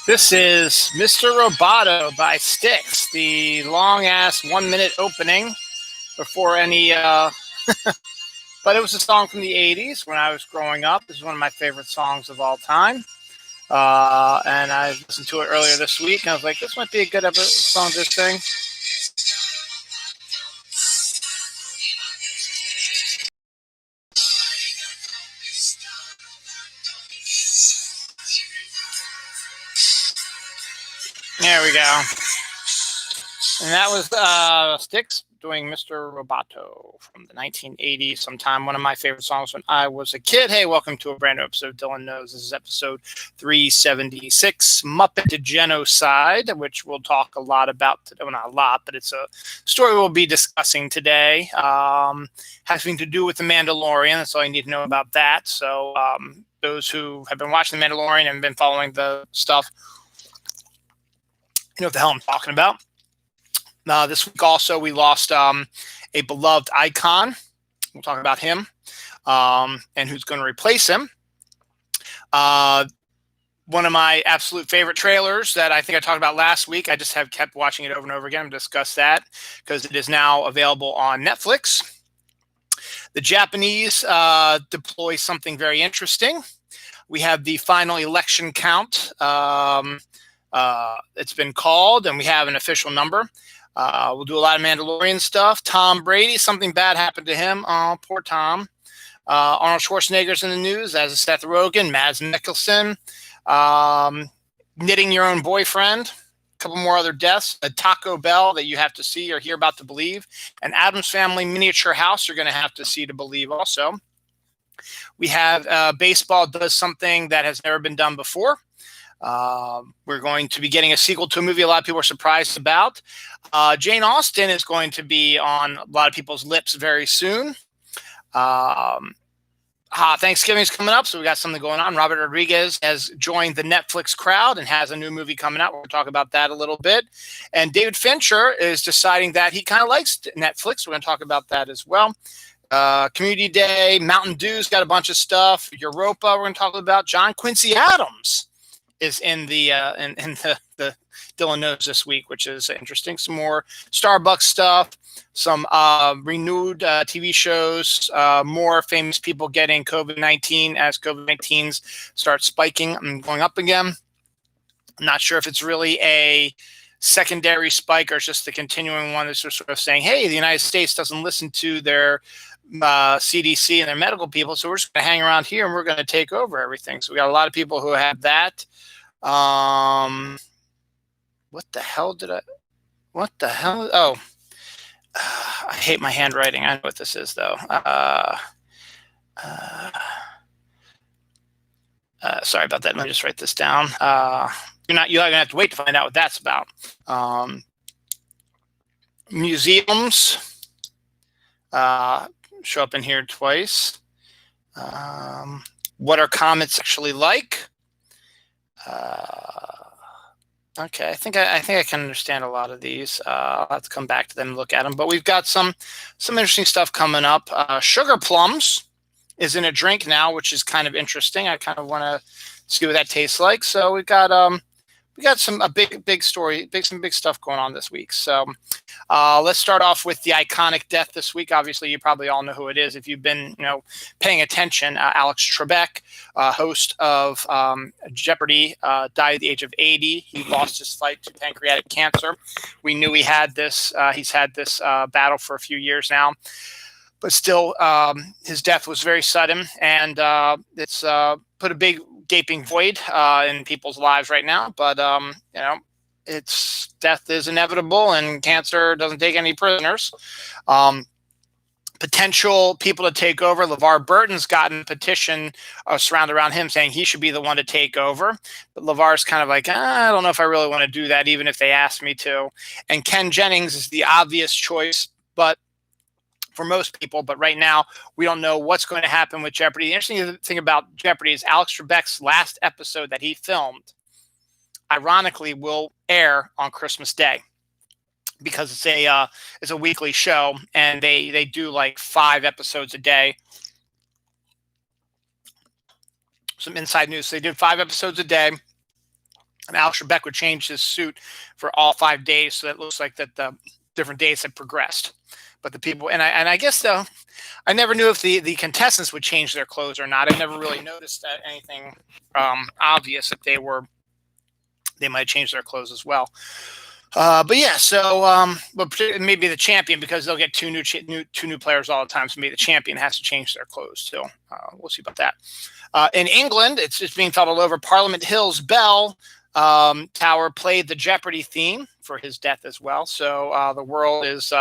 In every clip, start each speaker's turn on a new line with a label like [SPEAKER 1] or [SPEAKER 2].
[SPEAKER 1] This is Mr. Roboto by Stixx, the long-ass 1-minute opening before any, but it was a song from the 80s when I was growing up. This is one of my favorite songs of all time. And I listened to it earlier this week, and I was like, this might be a good song to sing. There we go. And that was Stixx doing Mr. Roboto from the 1980s sometime. One of my favorite songs when I was a kid. Hey, welcome to a brand new episode of Dylan Knows. This is episode 376, Muppet Genocide, which we'll talk a lot about today. Well, not a lot, but it's a story we'll be discussing today. Having to do with The Mandalorian. That's all you need to know about that. So those who have been watching The Mandalorian and been following the stuff, you know what the hell I'm talking about. This week also we lost a beloved icon. We'll talk about him and who's going to replace him. One of my absolute favorite trailers that I think I talked about last week. I just have kept watching it over and over again and discuss that because it is now available on Netflix. The Japanese deploy something very interesting. We have the final election count. It's been called, and we have an official number. We'll do a lot of Mandalorian stuff. Tom Brady, something bad happened to him. Oh, poor Tom. Arnold Schwarzenegger's in the news, as is Seth Rogen, Mads Mikkelsen, knitting your own boyfriend, a couple more other deaths, a Taco Bell that you have to see or hear about to believe, an Addams Family miniature house you're going to have to see to believe also. We have baseball does something that has never been done before. We're going to be getting a sequel to a movie a lot of people are surprised about. Jane Austen is going to be on a lot of people's lips very soon. Thanksgiving's coming up, so we got something going on. Robert Rodriguez has joined the Netflix crowd and has a new movie coming out. We'll talk about that a little bit. And David Fincher is deciding that he kind of likes Netflix. We're going to talk about that as well. Community Day, Mountain Dew's got a bunch of stuff. Europa, we're going to talk about. John Quincy Adams is in the Dylan Knows this week, which is interesting. Some more Starbucks stuff, some renewed TV shows, more famous people getting COVID-19 as COVID-19s start spiking and going up again. I'm not sure if it's really a secondary spike or it's just the continuing one that's sort of saying, hey, the United States doesn't listen to their CDC and their medical people, so we're just going to hang around here and we're going to take over everything. So we got a lot of people who have that. What the hell? Oh, I hate my handwriting. I know what this is though. Sorry about that. Let me just write this down. You're not gonna have to wait to find out what that's about. Museums show up in here twice. What are comets actually like? Okay, I think I can understand a lot of these. I'll have to come back to them and look at them. But we've got some interesting stuff coming up. Sugar plums is in a drink now, which is kind of interesting. I kind of want to see what that tastes like. So we got some big story, some big stuff going on this week. So let's start off with the iconic death this week. Obviously, you probably all know who it is if you've been paying attention. Alex Trebek, host of Jeopardy, died at the age of 80. He lost his fight to pancreatic cancer. We knew he had this. He's had this battle for a few years now, but still, his death was very sudden, and it's put a big gaping void in people's lives right now. But it's death is inevitable, and cancer doesn't take any prisoners. Potential people to take over. LeVar Burton's gotten a petition surrounded around him saying he should be the one to take over. But LeVar's kind of like, I don't know if I really want to do that, even if they ask me to. And Ken Jennings is the obvious choice, but for most people, but right now we don't know what's going to happen with Jeopardy. The interesting thing about Jeopardy is Alex Trebek's last episode that he filmed, ironically, will air on Christmas Day because it's a weekly show and they do like 5 episodes a day. Some inside news. So they did 5 episodes a day. And Al Trebek would change his suit for all 5 days, so it looks like that the different days had progressed. But the people, and I guess though, I never knew if the contestants would change their clothes or not. I never really noticed anything obvious if they might change their clothes as well. But yeah, so but maybe the champion, because they'll get two new players all the time. So maybe the champion has to change their clothes too. We'll see about that. In England, it's being felt all over. Parliament Hill's bell tower played the Jeopardy theme for his death as well. So the world is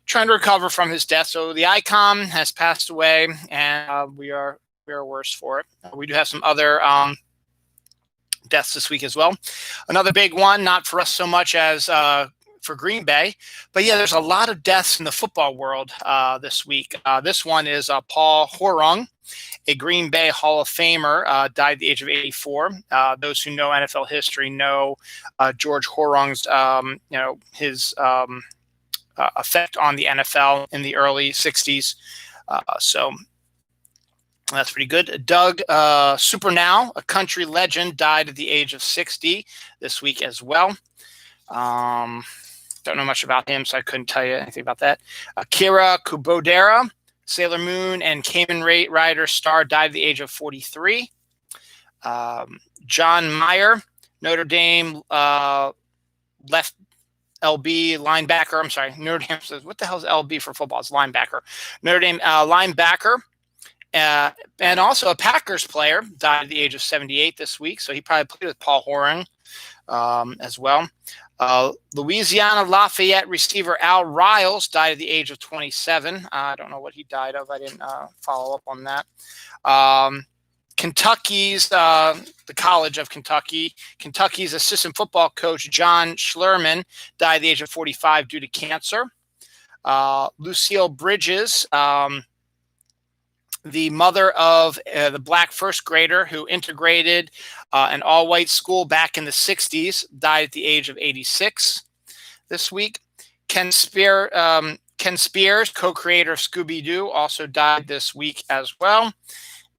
[SPEAKER 1] trying to recover from his death. So the icon has passed away, and we are worse for it. We do have some other deaths this week as well. Another big one, not for us so much as for Green Bay, but yeah, there's a lot of deaths in the football world this week. This one is Paul Hornung, a Green Bay Hall of Famer, died at the age of 84. Those who know NFL history know George Hornung's, his effect on the NFL in the early 60s. So that's pretty good. Doug Supernow, a country legend, died at the age of 60 this week as well. Don't know much about him, so I couldn't tell you anything about that. Akira Kubodera, Sailor Moon and Kamen Rider star, died at the age of 43. John Mayer, Notre Dame left LB linebacker. I'm sorry, Notre Dame says, what the hell is LB for football? It's linebacker. Notre Dame linebacker. And also a Packers player died at the age of 78 this week. So he probably played with Paul Hornung as well. Louisiana Lafayette receiver Al Riles died at the age of 27. I don't know what he died of. I didn't follow up on that. Kentucky's, the College of Kentucky's assistant football coach, John Schlerman, died at the age of 45 due to cancer. Lucille Bridges, the mother of the black first grader who integrated an all-white school back in the 60s, died at the age of 86 this week. Ken Spears, co-creator of Scooby-Doo, also died this week as well.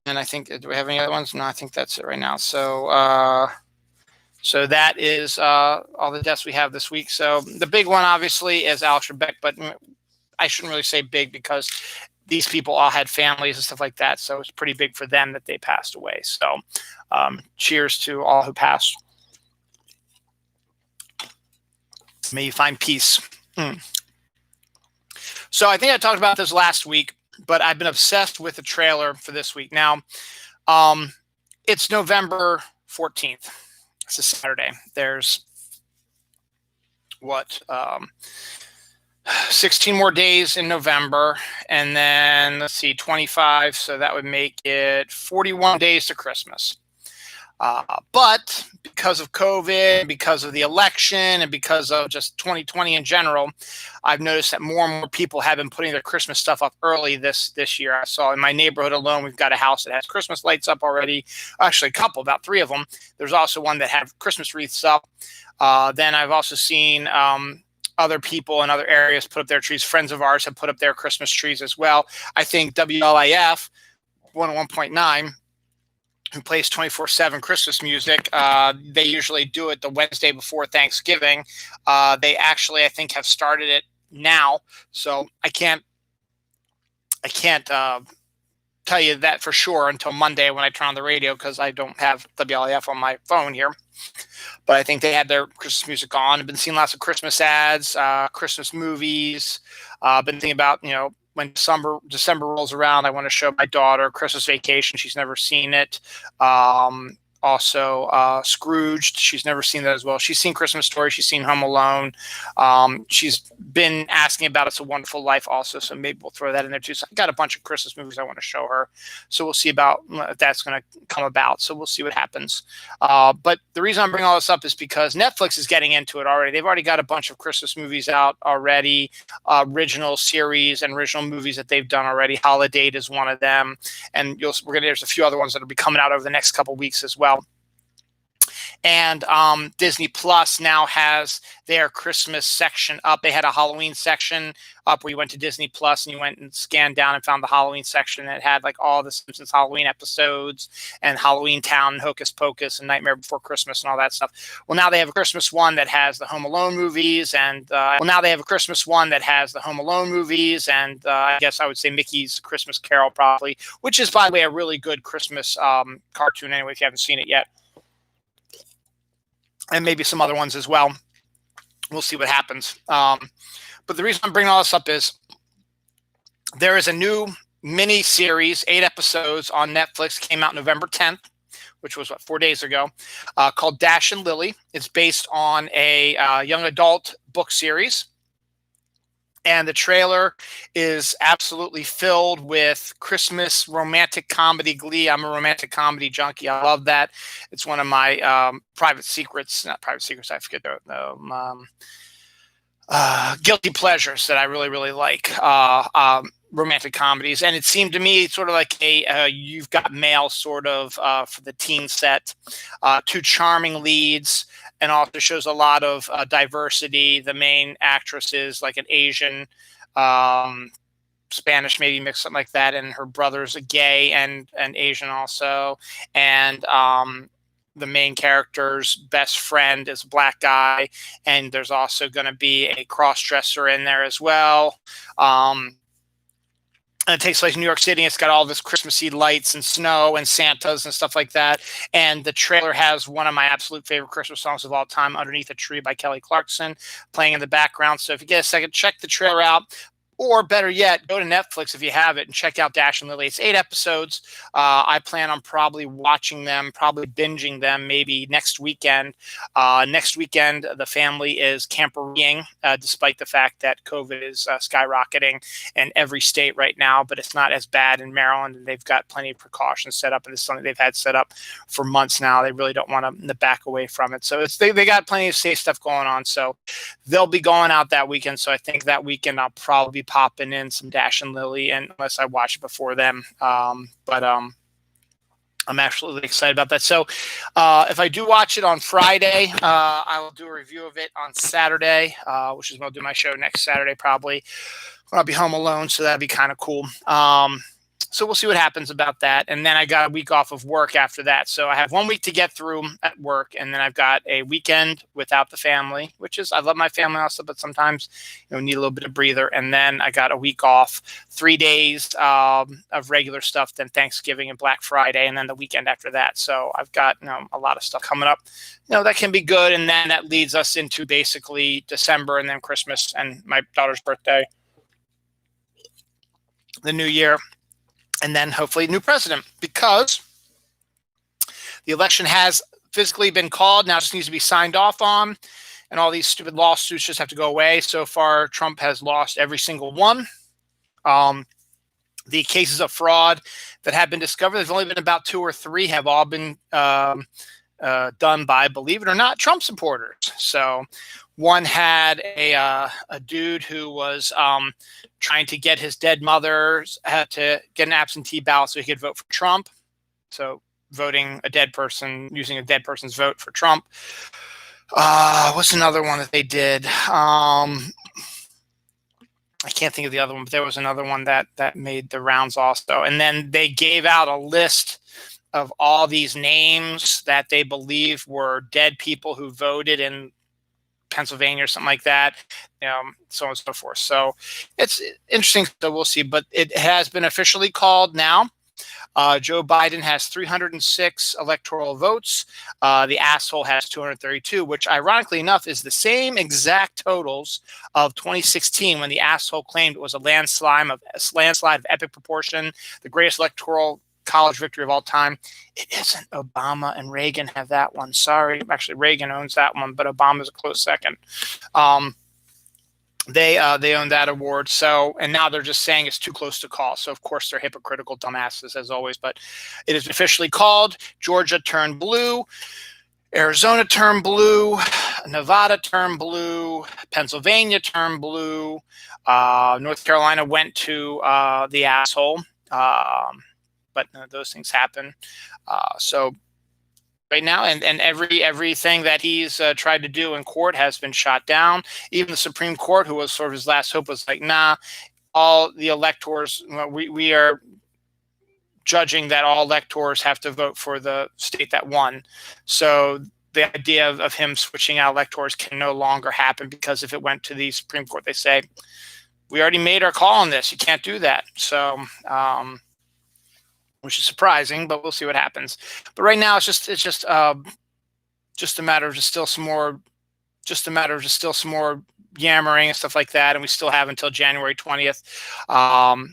[SPEAKER 1] And I think, do we have any other ones? No, I think that's it right now. So so that is all the deaths we have this week. So the big one, obviously, is Al Trebek, but I shouldn't really say big because these people all had families and stuff like that. So it's pretty big for them that they passed away. So cheers to all who passed. May you find peace. So I think I talked about this last week, but I've been obsessed with the trailer for this week. Now, it's November 14th. It's a Saturday. There's 16 more days in November, and then let's see, 25. So that would make it 41 days to Christmas. But because of COVID, because of the election, and because of just 2020 in general, I've noticed that more and more people have been putting their Christmas stuff up early this year. I saw in my neighborhood alone, we've got a house that has Christmas lights up already. Actually, a couple, about 3 of them. There's also one that have Christmas wreaths up. Then I've also seen other people in other areas put up their trees. Friends of ours have put up their Christmas trees as well. I think WLIF 101.9, who plays 24/7 Christmas music, they usually do it the Wednesday before Thanksgiving. They actually, I think, have started it now. So I can't tell you that for sure until Monday when I turn on the radio, because I don't have WLIF on my phone here. But I think they had their Christmas music on. I've been seeing lots of Christmas ads, Christmas movies. I've been thinking about, when December rolls around, I want to show my daughter Christmas Vacation. She's never seen it. Also, Scrooged. She's never seen that as well. She's seen Christmas Story. She's seen Home Alone. She's been asking about It's a Wonderful Life also, so maybe we'll throw that in there too. So I got a bunch of Christmas movies I want to show her. So we'll see about if that's going to come about. So we'll see what happens. But the reason I'm bringing all this up is because Netflix is getting into it already. They've already got a bunch of Christmas movies out already, original series and original movies that they've done already. Holiday is one of them. And there's a few other ones that will be coming out over the next couple of weeks as well. And Disney Plus now has their Christmas section up. They had a Halloween section up where you went to Disney Plus and you went and scanned down and found the Halloween section that had like all the Simpsons Halloween episodes and Halloween Town and Hocus Pocus and Nightmare Before Christmas and all that stuff. Well, now they have a Christmas one that has the Home Alone movies, and I guess I would say Mickey's Christmas Carol probably, which is, by the way, a really good Christmas cartoon anyway if you haven't seen it yet. And maybe some other ones as well. We'll see what happens. But the reason I'm bringing all this up is there is a new mini series, 8 episodes on Netflix, came out November 10th, which was 4 days ago, called Dash and Lily. It's based on a young adult book series. And the trailer is absolutely filled with Christmas romantic comedy glee. I'm a romantic comedy junkie. I love that. It's one of my private secrets, not private secrets, I forget the guilty pleasures that I really, really like, romantic comedies. And it seemed to me sort of like a You've Got Mail sort of for the teen set. 2 charming leads, and also shows a lot of diversity. The main actress is like an Asian, Spanish maybe mixed, something like that, and her brother's a gay and Asian also. And the main character's best friend is a black guy, and there's also going to be a cross-dresser in there as well. And it takes place in New York City. It's got all this Christmassy lights and snow and Santas and stuff like that. And the trailer has one of my absolute favorite Christmas songs of all time, Underneath a Tree by Kelly Clarkson, playing in the background. So if you get a second, check the trailer out. Or better yet, go to Netflix if you have it and check out Dash and Lily. It's 8 episodes. I plan on probably watching them, probably binging them maybe next weekend. Next weekend, the family is campering, despite the fact that COVID is skyrocketing in every state right now. But it's not as bad in Maryland, and they've got plenty of precautions set up. And it's something they've had set up for months now. They really don't want to back away from it. So they got plenty of safe stuff going on. So they'll be going out that weekend. So I think that weekend I'll probably be popping in some Dash and Lily, and unless I watch it before them. But I'm actually excited about that. So if I do watch it on Friday, I will do a review of it on Saturday, which is when I'll do my show next Saturday probably, when I'll be home alone. So that'd be kind of cool. So we'll see what happens about that. And then I got a week off of work after that. So I have 1 week to get through at work. And then I've got a weekend without the family, which is, I love my family also, but sometimes, need a little bit of breather. And then I got a week off, 3 days of regular stuff, then Thanksgiving and Black Friday, and then the weekend after that. So I've got, a lot of stuff coming up, that can be good. And then that leads us into basically December, and then Christmas and my daughter's birthday, the new year. And then hopefully new president, because the election has physically been called. Now it just needs to be signed off on, and all these stupid lawsuits just have to go away. So far, Trump has lost every single one. The cases of fraud that have been discovered, there's only been about 2 or 3, have all been done by, believe it or not, Trump supporters. So one had a dude who was trying to get his dead mother, had to get an absentee ballot so he could vote for Trump. So voting a dead person, using a dead person's vote for Trump. What's another one that they did? I can't think of the other one, but there was another one that made the rounds also. And then they gave out a list of all these names that they believe were dead people who voted in Pennsylvania or something like that, so on and so forth. So it's interesting. So we'll see, but it has been officially called now. Joe Biden has 306 electoral votes. The asshole has 232, which ironically enough is the same exact totals of 2016, when the asshole claimed it was a landslide of epic proportion, the greatest electoral college victory of all time. It isn't. Obama and Reagan have that one. Sorry. Actually, Reagan owns that one, but Obama's a close second. They own that award. So, and now they're just saying it's too close to call. So, of course, they're hypocritical dumbasses as always, but it is officially called. Georgia turned blue. Arizona turned blue. Nevada turned blue. Pennsylvania turned blue. North Carolina went to the asshole. But none of those things happen. So right now, and everything that he's tried to do in court has been shot down. Even the Supreme Court, who was sort of his last hope, was like, nah, all the electors, we are judging that all electors have to vote for the state that won. So the idea of him switching out electors can no longer happen, because if it went to the Supreme Court, they say, we already made our call on this, you can't do that. So which is surprising, but we'll see what happens. But right now, it's just a matter of just still some more yammering and stuff like that, and we still have until January 20th.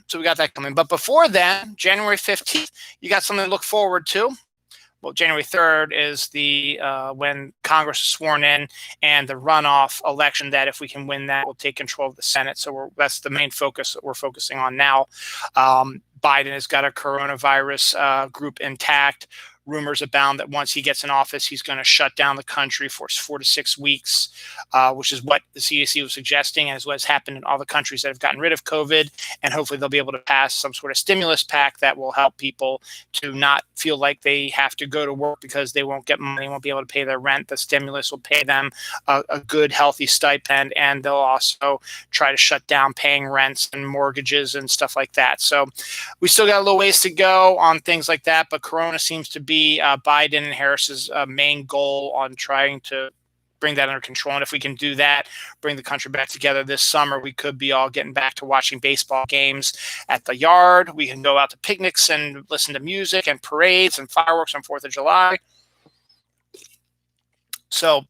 [SPEAKER 1] So we got that coming. But before then, January 15th, you got something to look forward to. Well, January 3rd is the when Congress is sworn in, and the runoff election that, if we can win that, we'll take control of the Senate. So that's the main focus that we're focusing on now. Biden has got a coronavirus group intact. Rumors abound that once he gets in office, he's going to shut down the country for 4 to 6 weeks, which is what the CDC was suggesting, and is what has happened in all the countries that have gotten rid of COVID. And hopefully they'll be able to pass some sort of stimulus pack that will help people to not feel like they have to go to work because they won't get money, won't be able to pay their rent. The stimulus will pay them a good, healthy stipend, and they'll also try to shut down paying rents and mortgages and stuff like that. So we still got a little ways to go on things like that, but Corona seems to be Biden and Harris's main goal on trying to bring that under control. And if we can do that, bring the country back together this summer, we could be all getting back to watching baseball games at the yard. We can go out to picnics and listen to music and parades and fireworks on 4th of July. So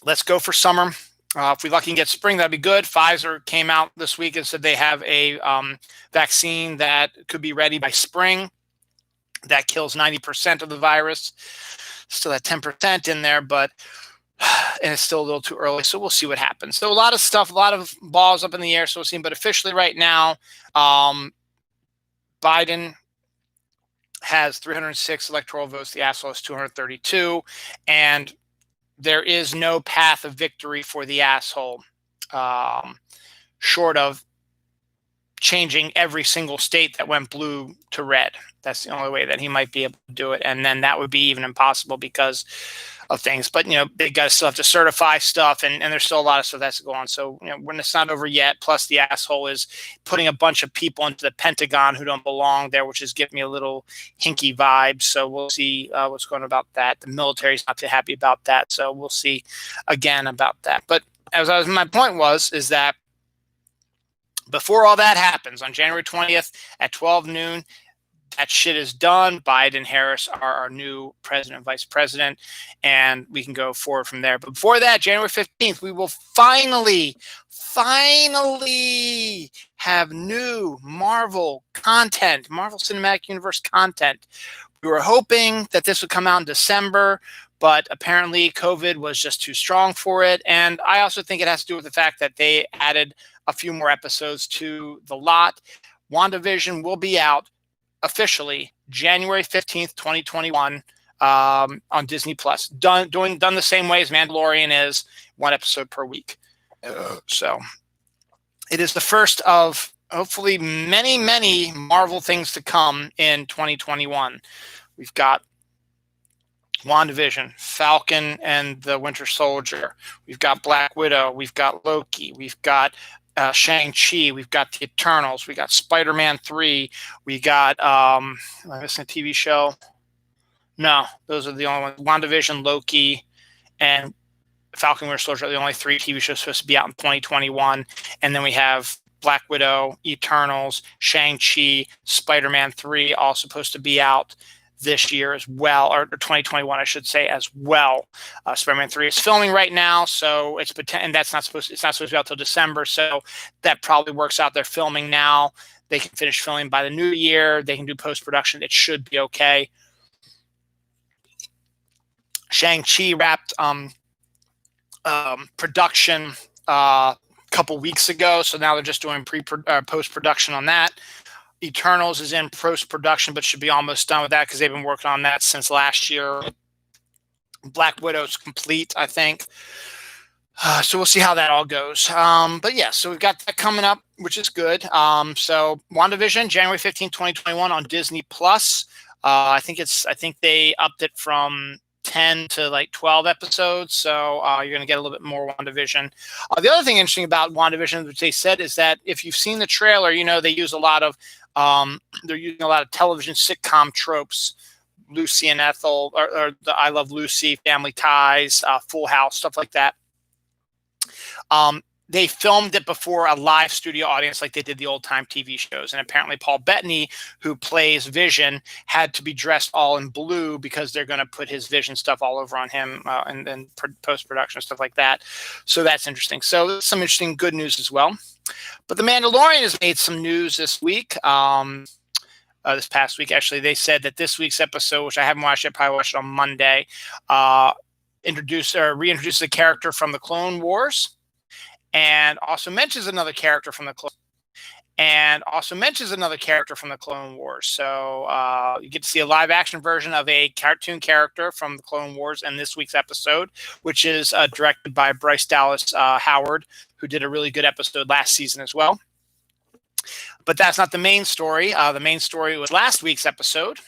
[SPEAKER 1] let's go for summer. If we lucky and get spring, that'd be good. Pfizer came out this week and said they have a vaccine that could be ready by spring that kills 90% of the virus. Still at 10% in there, but and it's still a little too early, so we'll see what happens. So a lot of stuff, a lot of balls up in the air, so we'll see. But officially right now, Biden has 306 electoral votes. The asshole has 232, and there is no path of victory for the asshole, short of changing every single state that went blue to red. That's the only way that he might be able to do it. And then that would be even impossible because of things. But, they guys still have to certify stuff, and there's still a lot of stuff that's going on. So, when it's not over yet, plus the asshole is putting a bunch of people into the Pentagon who don't belong there, which is giving me a little hinky vibe. So we'll see what's going on about that. The military's not too happy about that. So we'll see again about that. But my point is that before all that happens on January 20th at 12 noon, that shit is done. Biden and Harris are our new president and vice president, and we can go forward from there. But before that, January 15th, we will finally have new Marvel content, Marvel Cinematic Universe content. We were hoping that this would come out in December, but apparently COVID was just too strong for it. And I also think it has to do with the fact that they added a few more episodes to the lot. WandaVision will be out officially January 15th, 2021 on Disney Plus. Done the same way as Mandalorian is, 1 episode per week. So it is the first of hopefully many, many Marvel things to come in 2021. We've got WandaVision, Falcon and the Winter Soldier. We've got Black Widow. We've got Loki. We've got Shang-Chi. We've got the Eternals. We got Spider-Man 3. We got, am I missing a TV show? No, those are the only ones. WandaVision, Loki, and Falcon Winter Soldier are the only 3 TV shows supposed to be out in 2021. And then we have Black Widow, Eternals, Shang-Chi, Spider-Man 3, all supposed to be out this year as well, or 2021, I should say, as well. Spider-Man 3 is filming right now, so and it's not supposed to be out till December, so that probably works out. They're filming now. They can finish filming by the new year. They can do post-production. It should be okay. Shang-Chi wrapped production a couple weeks ago, so now they're just doing post-production on that. Eternals is in post-production, but should be almost done with that because they've been working on that since last year. Black Widow's complete, I think. So we'll see how that all goes. But yeah, so we've got that coming up, which is good. So WandaVision, January 15, 2021 on Disney Plus. I think they upped it from 10 to like 12 episodes. So you're going to get a little bit more WandaVision. The other thing interesting about WandaVision, which they said, is that if you've seen the trailer, they use a lot of they're using a lot of television sitcom tropes. Lucy and Ethel, or the I Love Lucy, Family Ties, Full House, stuff like that. They filmed it before a live studio audience like they did the old-time TV shows. And apparently Paul Bettany, who plays Vision, had to be dressed all in blue because they're going to put his Vision stuff all over on him and then post-production, stuff like that. So that's interesting. So some interesting good news as well. But The Mandalorian has made some news this week. This past week, actually. They said that this week's episode, which I haven't watched yet, probably watched it on Monday, reintroduces a character from the Clone Wars, and also mentions another character from the Clone Wars. So you get to see a live action version of a cartoon character from the Clone Wars in this week's episode, which is directed by Bryce Dallas Howard, who did a really good episode last season as well. But that's not the main story. The main story was last week's episode,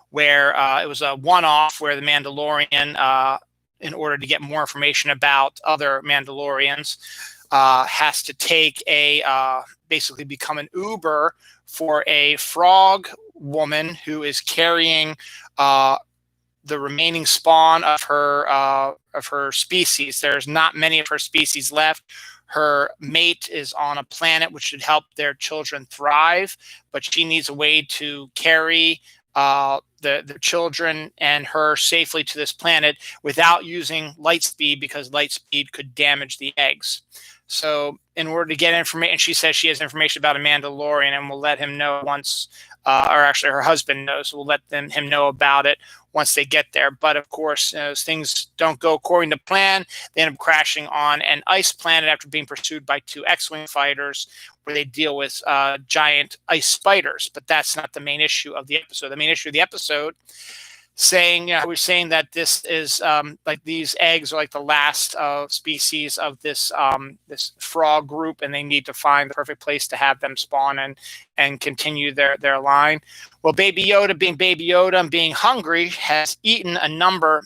[SPEAKER 1] where it was a one-off where the Mandalorian, in order to get more information about other Mandalorians, has to take basically become an Uber for a frog woman who is carrying the remaining spawn of her species. There's not many of her species left. Her mate is on a planet which should help their children thrive, but she needs a way to carry the children and her safely to this planet without using light speed, because light speed could damage the eggs. So in order to get information, she says she has information about a Mandalorian, and we'll let him know once, or actually her husband knows. We'll let him know about it once they get there. But of course, as things don't go according to plan, they end up crashing on an ice planet after being pursued by two X-Wing fighters, where they deal with giant ice spiders. But that's not the main issue of the episode. The main issue of the episode, we're saying that this is like these eggs are like the last species of this frog group, and they need to find the perfect place to have them spawn and continue their line. Well, Baby Yoda, being Baby Yoda and being hungry, has eats a number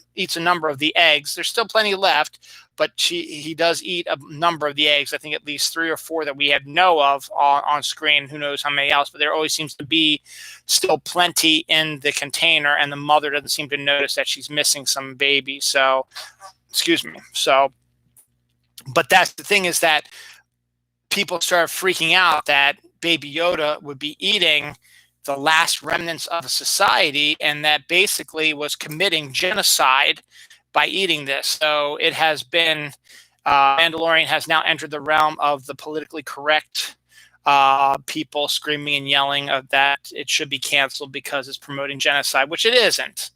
[SPEAKER 1] of the eggs. There's still plenty left, but he does eat a number of the eggs. I think at least 3 or 4 that we had know of on screen. Who knows how many else? But there always seems to be still plenty in the container, and the mother doesn't seem to notice that she's missing some baby. So, excuse me. So, but that's the thing, is that people started freaking out that Baby Yoda would be eating the last remnants of a society, and that basically was committing genocide by eating this. So it has been, Mandalorian has now entered the realm of the politically correct people screaming and yelling that it should be canceled because it's promoting genocide, which it isn't.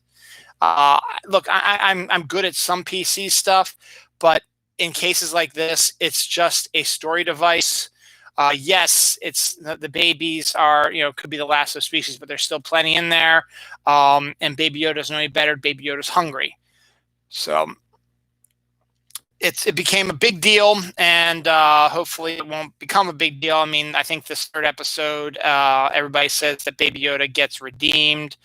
[SPEAKER 1] Look, I'm good at some PC stuff, but in cases like this, it's just a story device. Yes, it's the babies are, could be the last of species, but there's still plenty in there. And Baby Yoda doesn't know any better. Baby Yoda's hungry. So it became a big deal, and hopefully it won't become a big deal. I mean, I think this third episode, everybody says that Baby Yoda gets redeemed.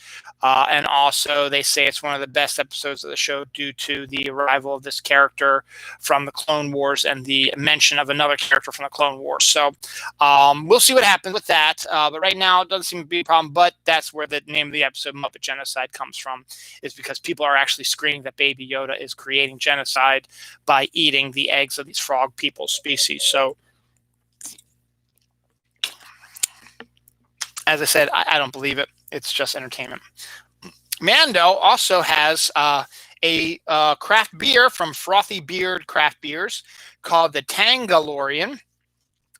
[SPEAKER 1] And also they say it's one of the best episodes of the show due to the arrival of this character from the Clone Wars and the mention of another character from the Clone Wars. So we'll see what happens with that. But right now it doesn't seem to be a problem. But that's where the name of the episode, Muppet Genocide, comes from, is because people are actually screaming that Baby Yoda is creating genocide by eating the eggs of these frog people species. So as I said, I don't believe it. It's just entertainment. Mando also has a craft beer from Frothy Beard Craft Beers called the Tangalorian.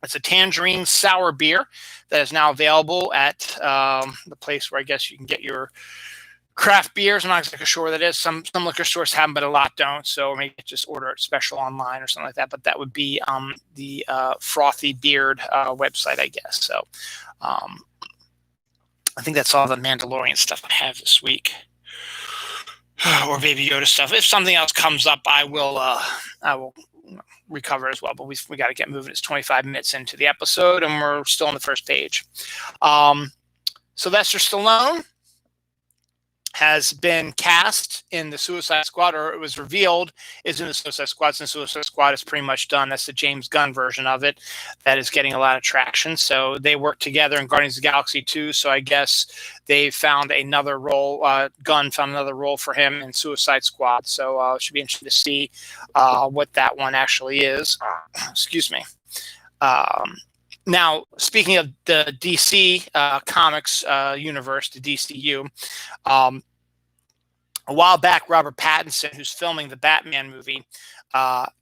[SPEAKER 1] It's a tangerine sour beer that is now available at the place where I guess you can get your craft beers. I'm not exactly sure what that is. Some liquor stores have them, but a lot don't. So maybe just order it special online or something like that. But that would be the Frothy Beard website, I guess. So I think that's all the Mandalorian stuff I have this week, or Baby Yoda stuff. If something else comes up, I will recover as well. But we got to get moving. It's 25 minutes into the episode, and we're still on the first page. Sylvester Stallone has been cast in the Suicide Squad, or it was revealed is in the Suicide Squad, since Suicide Squad is pretty much done. That's the James Gunn version of it that is getting a lot of traction. So they work together in Guardians of the Galaxy 2. So I guess they found another role. Gunn found another role for him in Suicide Squad. So it should be interesting to see what that one actually is. Excuse me. Now, speaking of the DC comics universe, the DCU, a while back, Robert Pattinson, who's filming the Batman movie, got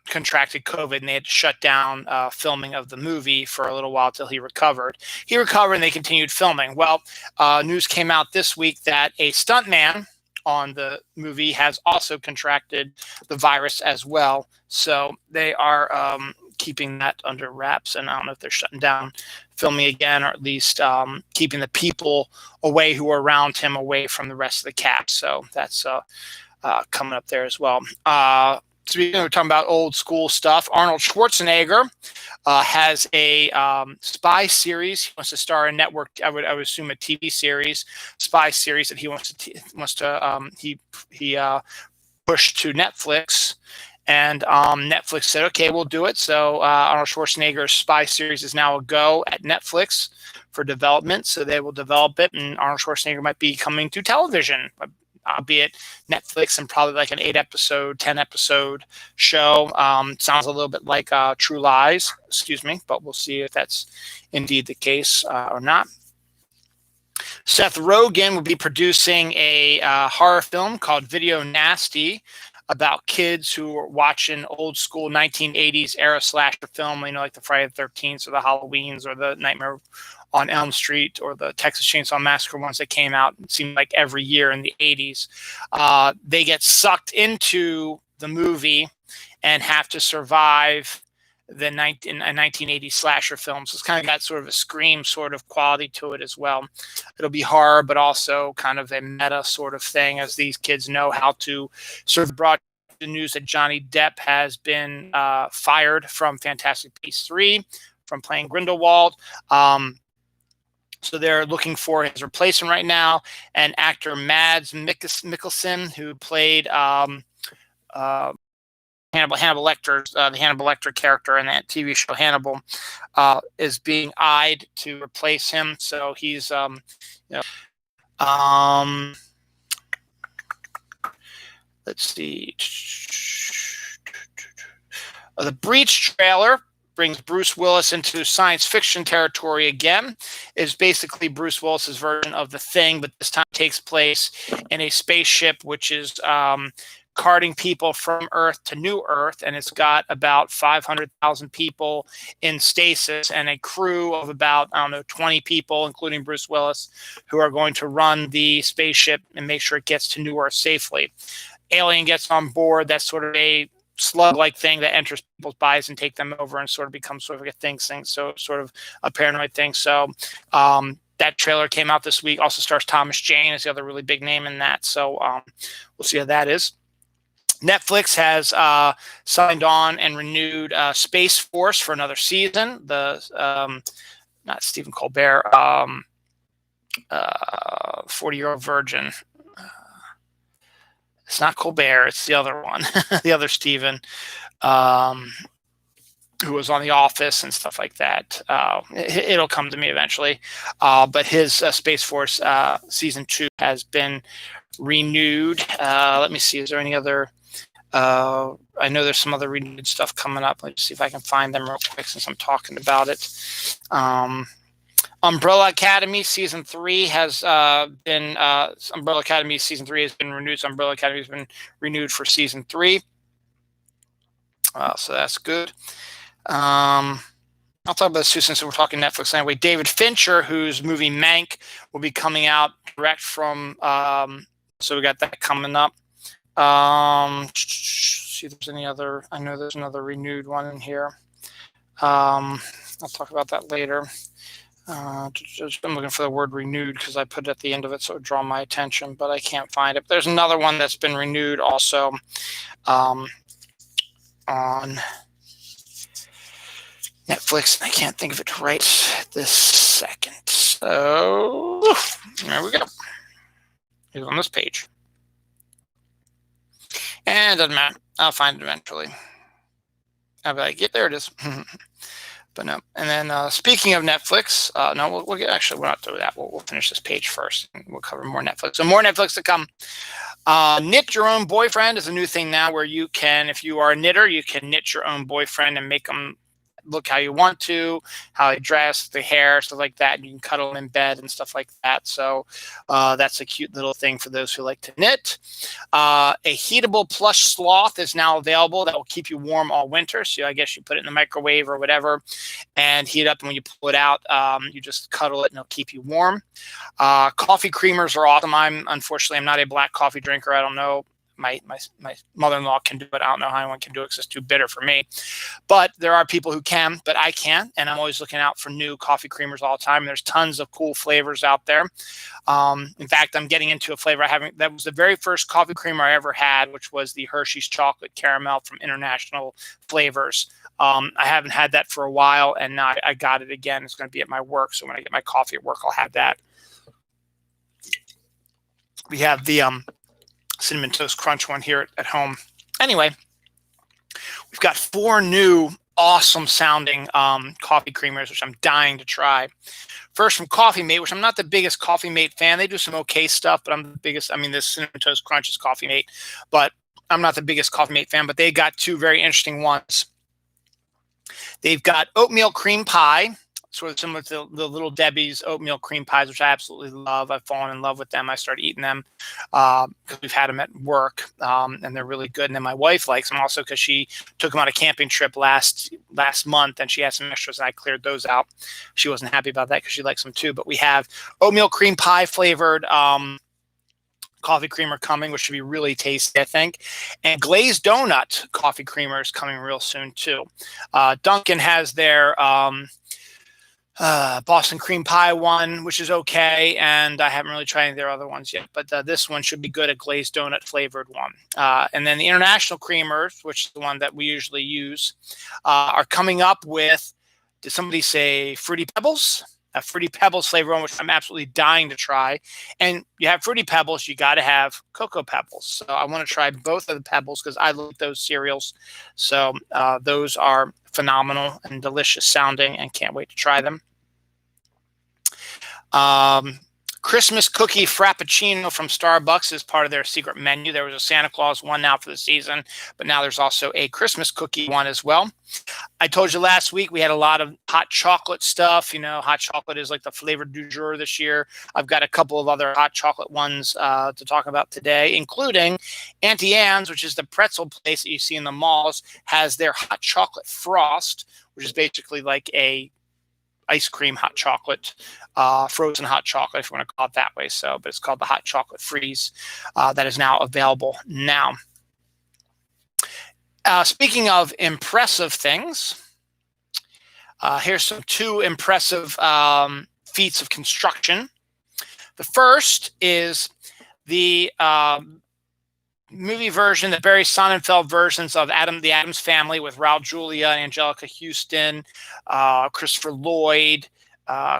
[SPEAKER 1] contracted COVID, and they had to shut down filming of the movie for a little while till he recovered. He recovered, and they continued filming. Well, news came out this week that a stuntman on the movie has also contracted the virus as well. So they are keeping that under wraps, and I don't know if they're shutting down filming again, or at least keeping the people away who are around him away from the rest of the cast. So that's coming up there as well. So we're talking about old school stuff. Arnold Schwarzenegger has a spy series. He wants to star in network. I would assume a TV series, spy series that he wants to push to Netflix. And Netflix said, okay, we'll do it. So Arnold Schwarzenegger's spy series is now a go at Netflix for development. So they will develop it, and Arnold Schwarzenegger might be coming to television, albeit Netflix, and probably like an 8-episode, 10-episode show. Sounds a little bit like True Lies, but we'll see if that's indeed the case or not. Seth Rogen will be producing a horror film called Video Nasty, about kids who are watching old school 1980s era slasher film, like the Friday the 13th or the Halloweens or the Nightmare on Elm Street or the Texas Chainsaw Massacre ones that came out, it seemed like every year in the 80s. They get sucked into the movie and have to survive the 1980s slasher film. So it's kind of got sort of a Scream sort of quality to it as well. It'll be horror, but also kind of a meta sort of thing, as these kids know how to sort of brought the news that Johnny Depp has been fired from Fantastic Beasts 3 from playing Grindelwald. So they're looking for his replacement right now, and actor Mads Mikkelsen, who played Hannibal Lecter, the Hannibal Lecter character in that TV show Hannibal, is being eyed to replace him. So he's, let's see. The Breach trailer brings Bruce Willis into science fiction territory again. Is basically Bruce Willis's version of The Thing, but this time takes place in a spaceship, which is carting people from Earth to New Earth, and it's got about 500,000 people in stasis and a crew of about, 20 people, including Bruce Willis, who are going to run the spaceship and make sure it gets to New Earth safely. Alien gets on board. That's sort of a slug-like thing that enters people's bodies and take them over and sort of becomes sort of like a thing, so sort of a paranoid thing. So that trailer came out this week. Also stars Thomas Jane as the other really big name in that. So we'll see how that is. Netflix has signed on and renewed Space Force for another season. The not Stephen Colbert, 40-Year-Old Virgin. It's not Colbert. It's the other one, the other Stephen, who was on The Office and stuff like that. It'll come to me eventually. But his Space Force season 2 has been renewed. Let me see. Is there any other? I know there's some other renewed stuff coming up. Let's see if I can find them real quick since I'm talking about it. Umbrella Academy season 3 has been Umbrella Academy season 3 has been renewed. So Umbrella Academy has been renewed for season 3. So that's good. I'll talk about this too since we're talking Netflix anyway. David Fincher, whose movie Mank will be coming out direct from. So we got that coming up. See if there's any other. I know there's another renewed one in here. I'll talk about that later. I'm looking for the word renewed because I put it at the end of it so it would draw my attention, but I can't find it. There's another one that's been renewed also on Netflix. I can't think of it right this second. So there we go. It's on this page. And it doesn't matter. I'll find it eventually. I'll be like, yeah, there it is. But no. And then speaking of Netflix, no, we'll get, actually, we're not doing that. We'll finish this page first. And we'll cover more Netflix. So more Netflix to come. Knit your own boyfriend is a new thing now where you can, if you are a knitter, you can knit your own boyfriend and make them look how you want to, how they dress, the hair, stuff like that. And you can cuddle them in bed and stuff like that. So that's a cute little thing for those who like to knit. A heatable plush sloth is now available that will keep you warm all winter. So I guess you put it in the microwave or whatever and heat it up. And when you pull it out, you just cuddle it and it'll keep you warm. Coffee creamers are awesome. Unfortunately, I'm not a black coffee drinker. I don't know. My mother-in-law can do it. I don't know how anyone can do it because it's too bitter for me. But there are people who can, but I can't. And I'm always looking out for new coffee creamers all the time. There's tons of cool flavors out there. In fact, I'm getting into a flavor that was the very first coffee creamer I ever had, which was the Hershey's Chocolate Caramel from International Flavors. I haven't had that for a while, and now I got it again. It's going to be at my work. So when I get my coffee at work, I'll have that. We have the Cinnamon Toast Crunch one here at home. Anyway, we've got 4 new awesome sounding coffee creamers, which I'm dying to try. First from Coffee Mate, which I'm not the biggest Coffee Mate fan. They do some okay stuff, but I'm the biggest. I mean, this Cinnamon Toast Crunch is Coffee Mate, but I'm not the biggest Coffee Mate fan. But they got 2 very interesting ones. They've got oatmeal cream pie, sort of similar to the Little Debbie's oatmeal cream pies, which I absolutely love. I've fallen in love with them. I started eating them because we've had them at work, and they're really good. And then my wife likes them also because she took them on a camping trip last month, and she had some extras, and I cleared those out. She wasn't happy about that because she likes them too. But we have oatmeal cream pie flavored coffee creamer coming, which should be really tasty, I think. And glazed donut coffee creamer is coming real soon too. Dunkin' has their Boston cream pie one, which is okay, and I haven't really tried any of their other ones yet, but this one should be good, a glazed donut flavored one. And then the International creamers, which is the one that we usually use, are coming up with, did somebody say Fruity Pebbles? A Fruity Pebbles flavor one, which I'm absolutely dying to try. And you have Fruity Pebbles, you got to have Cocoa Pebbles. So I want to try both of the Pebbles because I love those cereals. So those are phenomenal and delicious sounding, and can't wait to try them. Christmas cookie Frappuccino from Starbucks is part of their secret menu. There was a Santa Claus one now for the season, but now there's also a Christmas cookie one as well. I told you last week we had a lot of hot chocolate stuff. You know, hot chocolate is like the flavor du jour this year. I've got a couple of other hot chocolate ones to talk about today, including Auntie Anne's, which is the pretzel place that you see in the malls, has their hot chocolate frost, which is basically like a ice cream hot chocolate, frozen hot chocolate, if you want to call it that way. So, but it's called the hot chocolate freeze that is now available now. Speaking of impressive things, here's some 2 impressive feats of construction. The first is the movie version, the Barry Sonnenfeld versions of the Addams Family with Raul Julia and Angelica Houston, Christopher Lloyd,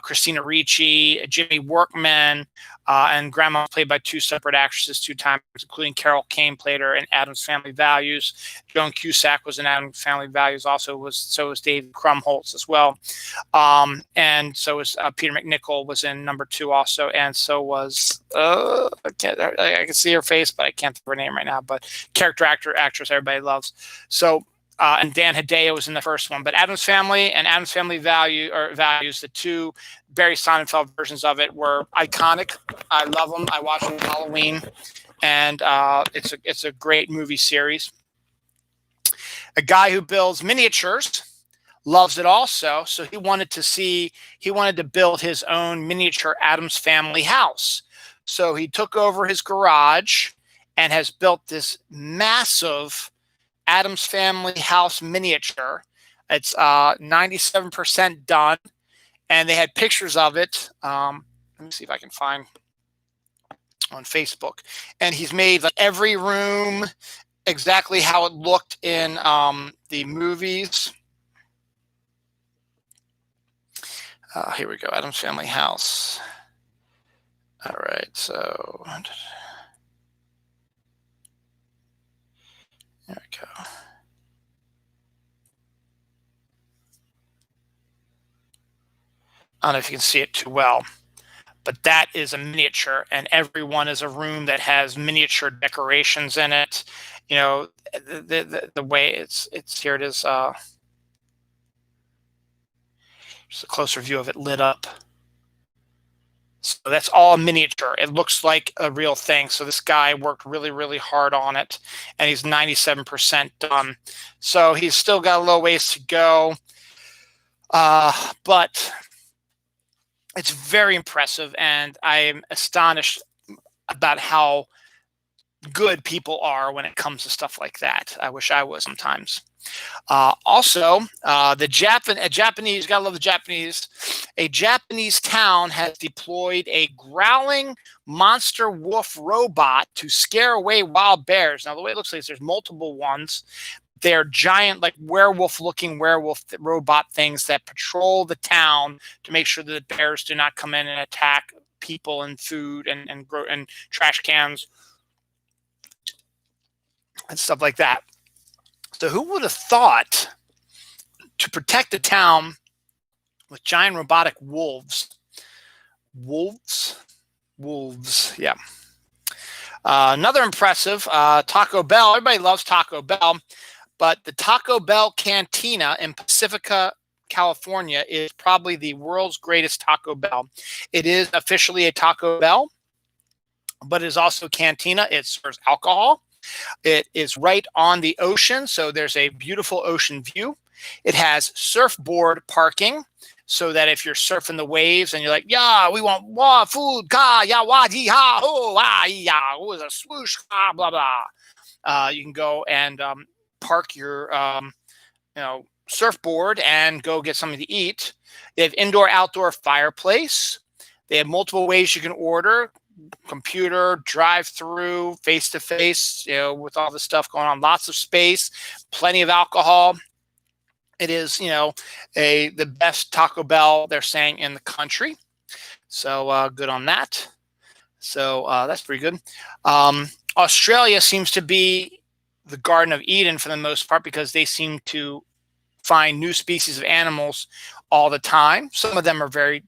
[SPEAKER 1] Christina Ricci, Jimmy Workman, and Grandma played by 2 separate actresses 2 times, including Carol Kane played her in Addams Family Values. Joan Cusack was in Addams Family Values, so was Dave Krumholtz as well. And so was Peter McNichol was in number 2 also, and so was I can see her face, but I can't think of her name right now. But character actress everybody loves. So. And Dan Hedaya was in the first one, but Addams Family and Addams Family Values, the 2 Barry Sonnenfeld versions of it were iconic. I love them. I watch them Halloween, and it's a great movie series. A guy who builds miniatures loves it also, so he wanted to build his own miniature Addams Family house. So he took over his garage and has built this massive Addams Family house miniature. It's 97% done, and they had pictures of it. Let me see if I can find on Facebook. And he's made like every room exactly how it looked in the movies. Here we go, Addams Family house. All right, so go. I don't know if you can see it too well, but that is a miniature, and every one is a room that has miniature decorations in it. You know, the way it's here it is. Just a closer view of it lit up. So that's all miniature. It looks like a real thing. So this guy worked really, really hard on it, and he's 97% done. So he's still got a little ways to go, but it's very impressive, and I'm astonished about how good people are when it comes to stuff like that. I wish I was sometimes. Also, the Japanese, gotta love the Japanese. A Japanese town has deployed a growling monster wolf robot to scare away wild bears. Now, the way it looks like there's multiple ones. They're giant, like werewolf-looking werewolf robot things that patrol the town to make sure that the bears do not come in and attack people and food and trash cans and stuff like that. So who would have thought to protect the town with giant robotic wolves? Wolves, yeah. Another impressive, Taco Bell. Everybody loves Taco Bell, but the Taco Bell Cantina in Pacifica, California is probably the world's greatest Taco Bell. It is officially a Taco Bell, but it is also a cantina. It serves alcohol. It is right on the ocean, so there's a beautiful ocean view. It has surfboard parking, so that if you're surfing the waves and you're like, yeah, we want food, ka, ya, wa, di, ha, oh, ah, ya, oh, a swoosh, blah, blah. You can go and park your, surfboard and go get something to eat. They have indoor-outdoor fireplace. They have multiple ways you can order. Computer, drive-through, face-to-face, with all the stuff going on. Lots of space, plenty of alcohol. It is, the best Taco Bell, they're saying, in the country. So good on that. So that's pretty good. Australia seems to be the Garden of Eden for the most part, because they seem to find new species of animals all the time. Some of them are very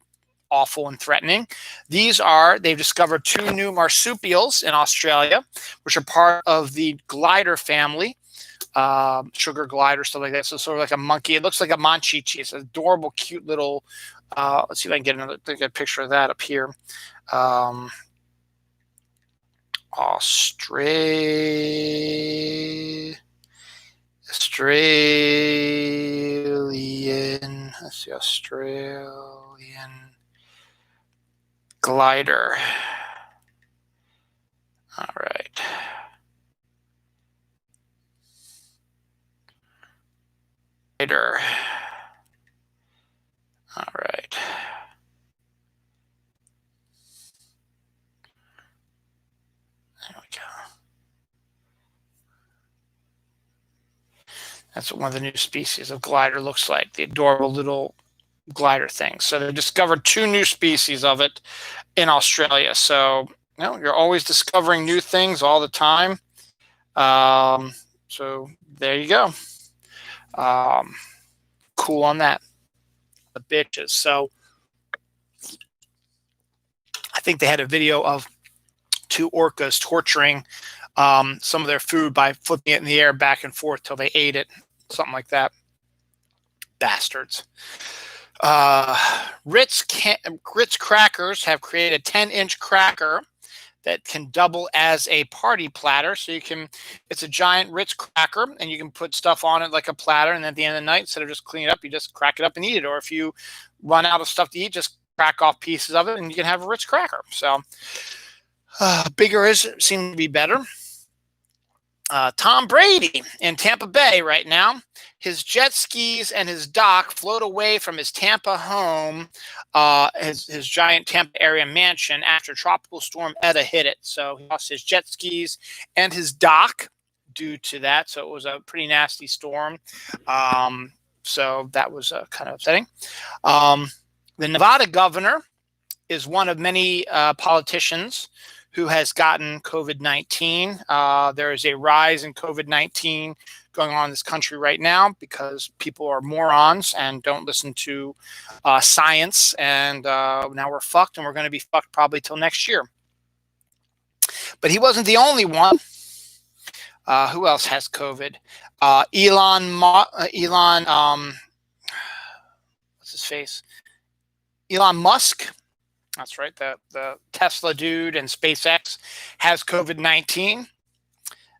[SPEAKER 1] awful and threatening. They've discovered 2 new marsupials in Australia, which are part of the glider family, sugar glider, stuff like that. So sort of like a monkey. It looks like a manchichi. It's an adorable, cute little, let's see if I can get a picture of that up here. Australian. Let's see, Australian glider. All right. Glider. All right. There we go. That's what one of the new species of glider looks like, the adorable little glider thing. So they discovered 2 new species of it in Australia. So, you're always discovering new things all the time. So there you go. Cool on that. The bitches. So I think they had a video of 2 orcas torturing some of their food by flipping it in the air back and forth till they ate it. Something like that. Bastards. Ritz crackers have created a 10-inch cracker that can double as a party platter. So it's a giant Ritz cracker, and you can put stuff on it like a platter. And at the end of the night, instead of just cleaning it up, you just crack it up and eat it. Or if you run out of stuff to eat, just crack off pieces of it, and you can have a Ritz cracker. So bigger seems to be better. Tom Brady in Tampa Bay right now. His jet skis and his dock float away from his Tampa home, his giant Tampa area mansion, after Tropical Storm Eta hit it. So he lost his jet skis and his dock due to that. So it was a pretty nasty storm. So that was kind of upsetting. The Nevada governor is one of many politicians who has gotten COVID-19. There is a rise in COVID-19 going on in this country right now because people are morons and don't listen to science. And now we're fucked, and we're going to be fucked probably till next year. But he wasn't the only one. Who else has COVID? Elon, what's his face? Elon Musk. That's right. The Tesla dude and SpaceX has COVID-19.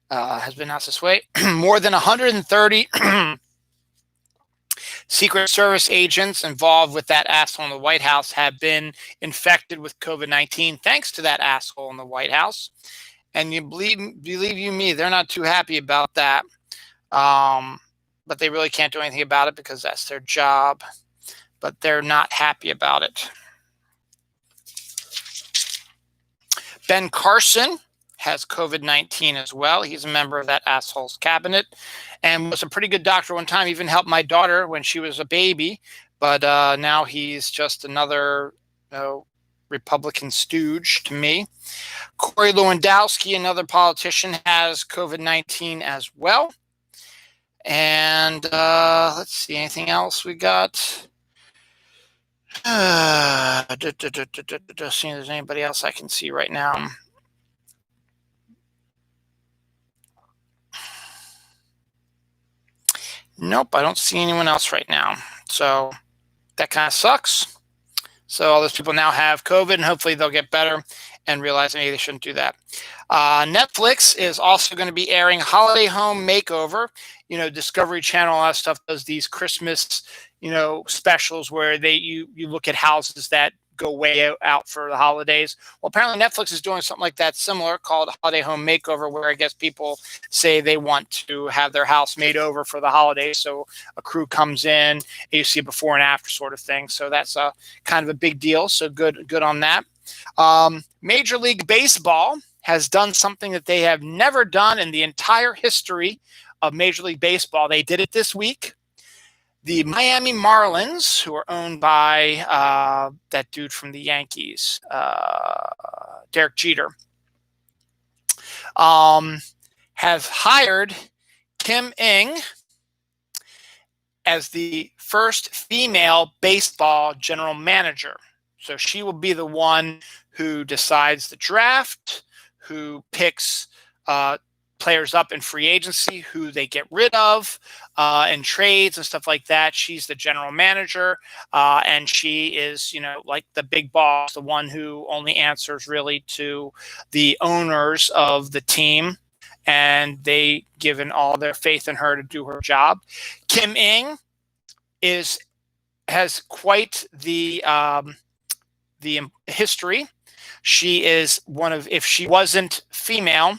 [SPEAKER 1] Has been announced this way. More than 130 Secret Service agents involved with that asshole in the White House have been infected with COVID-19 thanks to that asshole in the White House. And you believe you me, they're not too happy about that. But they really can't do anything about it because that's their job. But they're not happy about it. Ben Carson has COVID-19 as well. He's a member of that asshole's cabinet and was a pretty good doctor one time, even helped my daughter when she was a baby. But now he's just another Republican stooge to me. Corey Lewandowski, another politician, has COVID-19 as well. And let's see, anything else we got? See if there's anybody else I can see right now. Nope, I don't see anyone else right now. So that kind of sucks. So all those people now have COVID, and hopefully they'll get better and realize maybe they shouldn't do that. Netflix is also going to be airing Holiday Home Makeover. Discovery Channel, all that stuff does these Christmas, specials where you look at houses that go way out for the holidays. Well, apparently Netflix is doing something like that similar called Holiday Home Makeover, where I guess people say they want to have their house made over for the holidays. So a crew comes in, and you see a before and after sort of thing. So that's a kind of a big deal. So good on that. Major League Baseball has done something that they have never done in the entire history of Major League Baseball. They did it this week. The Miami Marlins, who are owned by that dude from the Yankees, Derek Jeter, have hired Kim Ng as the first female baseball general manager. So she will be the one who decides the draft, who picks players up in free agency, who they get rid of in trades and stuff like that. She's the general manager, and she is, like the big boss, the one who only answers really to the owners of the team, and they given all their faith in her to do her job. Kim Ng has quite the history. She is if she wasn't female,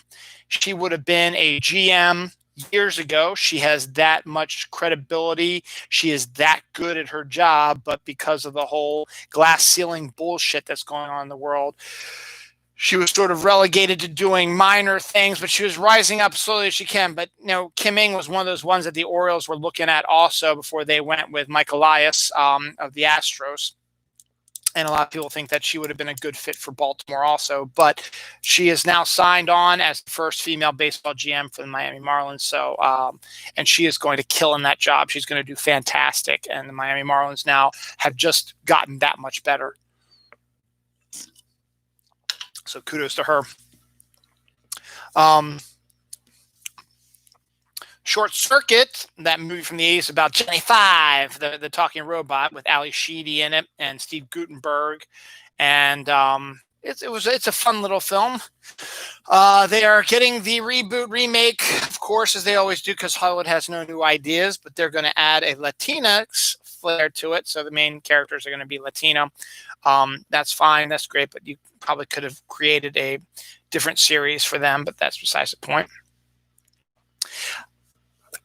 [SPEAKER 1] she would have been a GM years ago. She has that much credibility. She is that good at her job, but because of the whole glass ceiling bullshit that's going on in the world, she was sort of relegated to doing minor things, but she was rising up slowly as she can. But, Kim Ng was one of those ones that the Orioles were looking at also before they went with Mike Elias of the Astros. And a lot of people think that she would have been a good fit for Baltimore also. But she is now signed on as the first female baseball GM for the Miami Marlins. So, and she is going to kill in that job. She's going to do fantastic. And the Miami Marlins now have just gotten that much better. So kudos to her. Short Circuit, that movie from the 80s about Johnny Five, the talking robot with Ali Sheedy in it and Steve Guttenberg. And it's a fun little film. They are getting the reboot remake, of course, as they always do, because Hollywood has no new ideas, but they're going to add a Latinx flair to it. So the main characters are going to be Latino. That's fine. That's great. But you probably could have created a different series for them, but that's besides the point.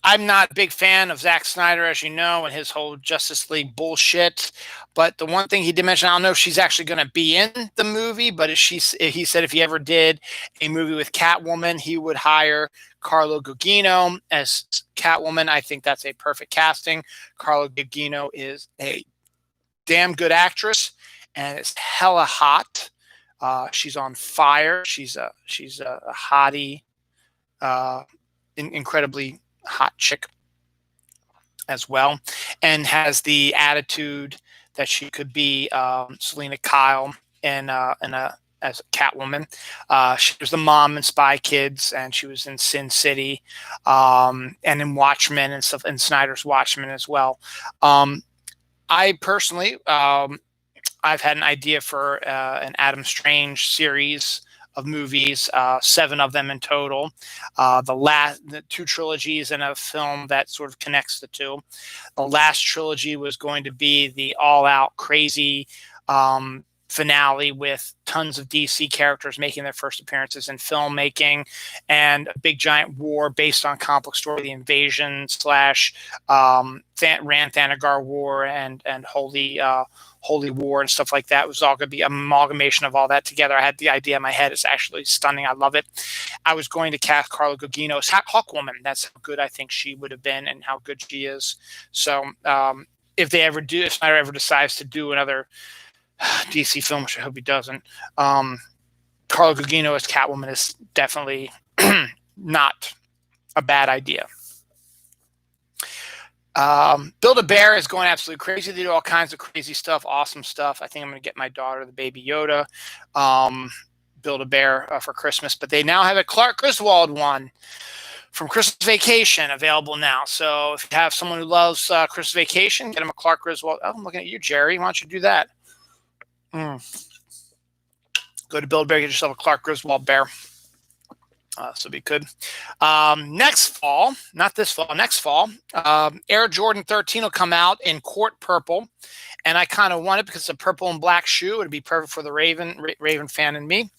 [SPEAKER 1] I'm not a big fan of Zack Snyder, as you know, and his whole Justice League bullshit. But the one thing he did mention, I don't know if she's actually going to be in the movie, but he said if he ever did a movie with Catwoman, he would hire Carla Gugino as Catwoman. I think that's a perfect casting. Carla Gugino is a damn good actress and is hella hot. She's on fire. She's a hottie, incredibly hot chick as well, and has the attitude that she could be Selena Kyle in a as a Catwoman. She was the mom in Spy Kids, and she was in Sin City, and in Watchmen and stuff, and Snyder's Watchmen as well. I personally, I've had an idea for an Adam Strange series of movies, 7 of them in total. The 2 trilogies and a film that sort of connects the 2. The last trilogy was going to be the all-out crazy finale with tons of DC characters making their first appearances in filmmaking, and a big giant war based on comic book story, the invasion slash Rand Thanagar War and Holy War and stuff like that. It was all going to be an amalgamation of all that together. I had the idea in my head. It's actually stunning. I love it. I was going to cast Carla Gugino as Hawkwoman. That's how good I think she would have been and how good she is. So if Snyder ever decides to do another DC film, which I hope he doesn't, Carla Gugino as Catwoman is definitely not a bad idea. Build-A-Bear is going absolutely crazy. They do all kinds of crazy stuff, awesome stuff. I think I'm going to get my daughter the Baby Yoda Build-A-Bear for Christmas. But they now have a Clark Griswold one from Christmas Vacation available now. So if you have someone who loves Christmas Vacation, get them a Clark Griswold. Oh, I'm looking at you, Jerry. Why don't you do that? Go to Build-A-Bear, get yourself a Clark Griswold bear. So be good. Next fall, not this fall, next fall, Air Jordan 13 will come out in Court Purple. And I kind of want it because it's a purple and black shoe. It'd be perfect for the Raven fan and me,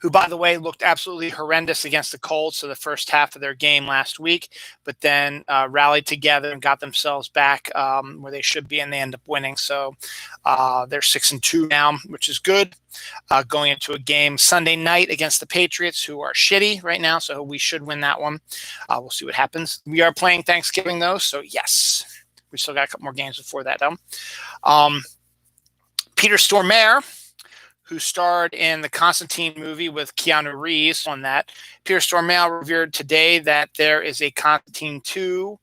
[SPEAKER 1] who, by the way, looked absolutely horrendous against the Colts for the first half of their game last week, but then rallied together and got themselves back where they should be, and they end up winning. So they're 6-2 now, which is good. Going into a game Sunday night against the Patriots, who are shitty right now, so we should win that one. We'll see what happens. We are playing Thanksgiving, though, so yes. We still got a couple more games before that, though. Peter Stormare, who starred in the Constantine movie with Keanu Reeves on that. Peter Stormare revealed today that there is a Constantine 2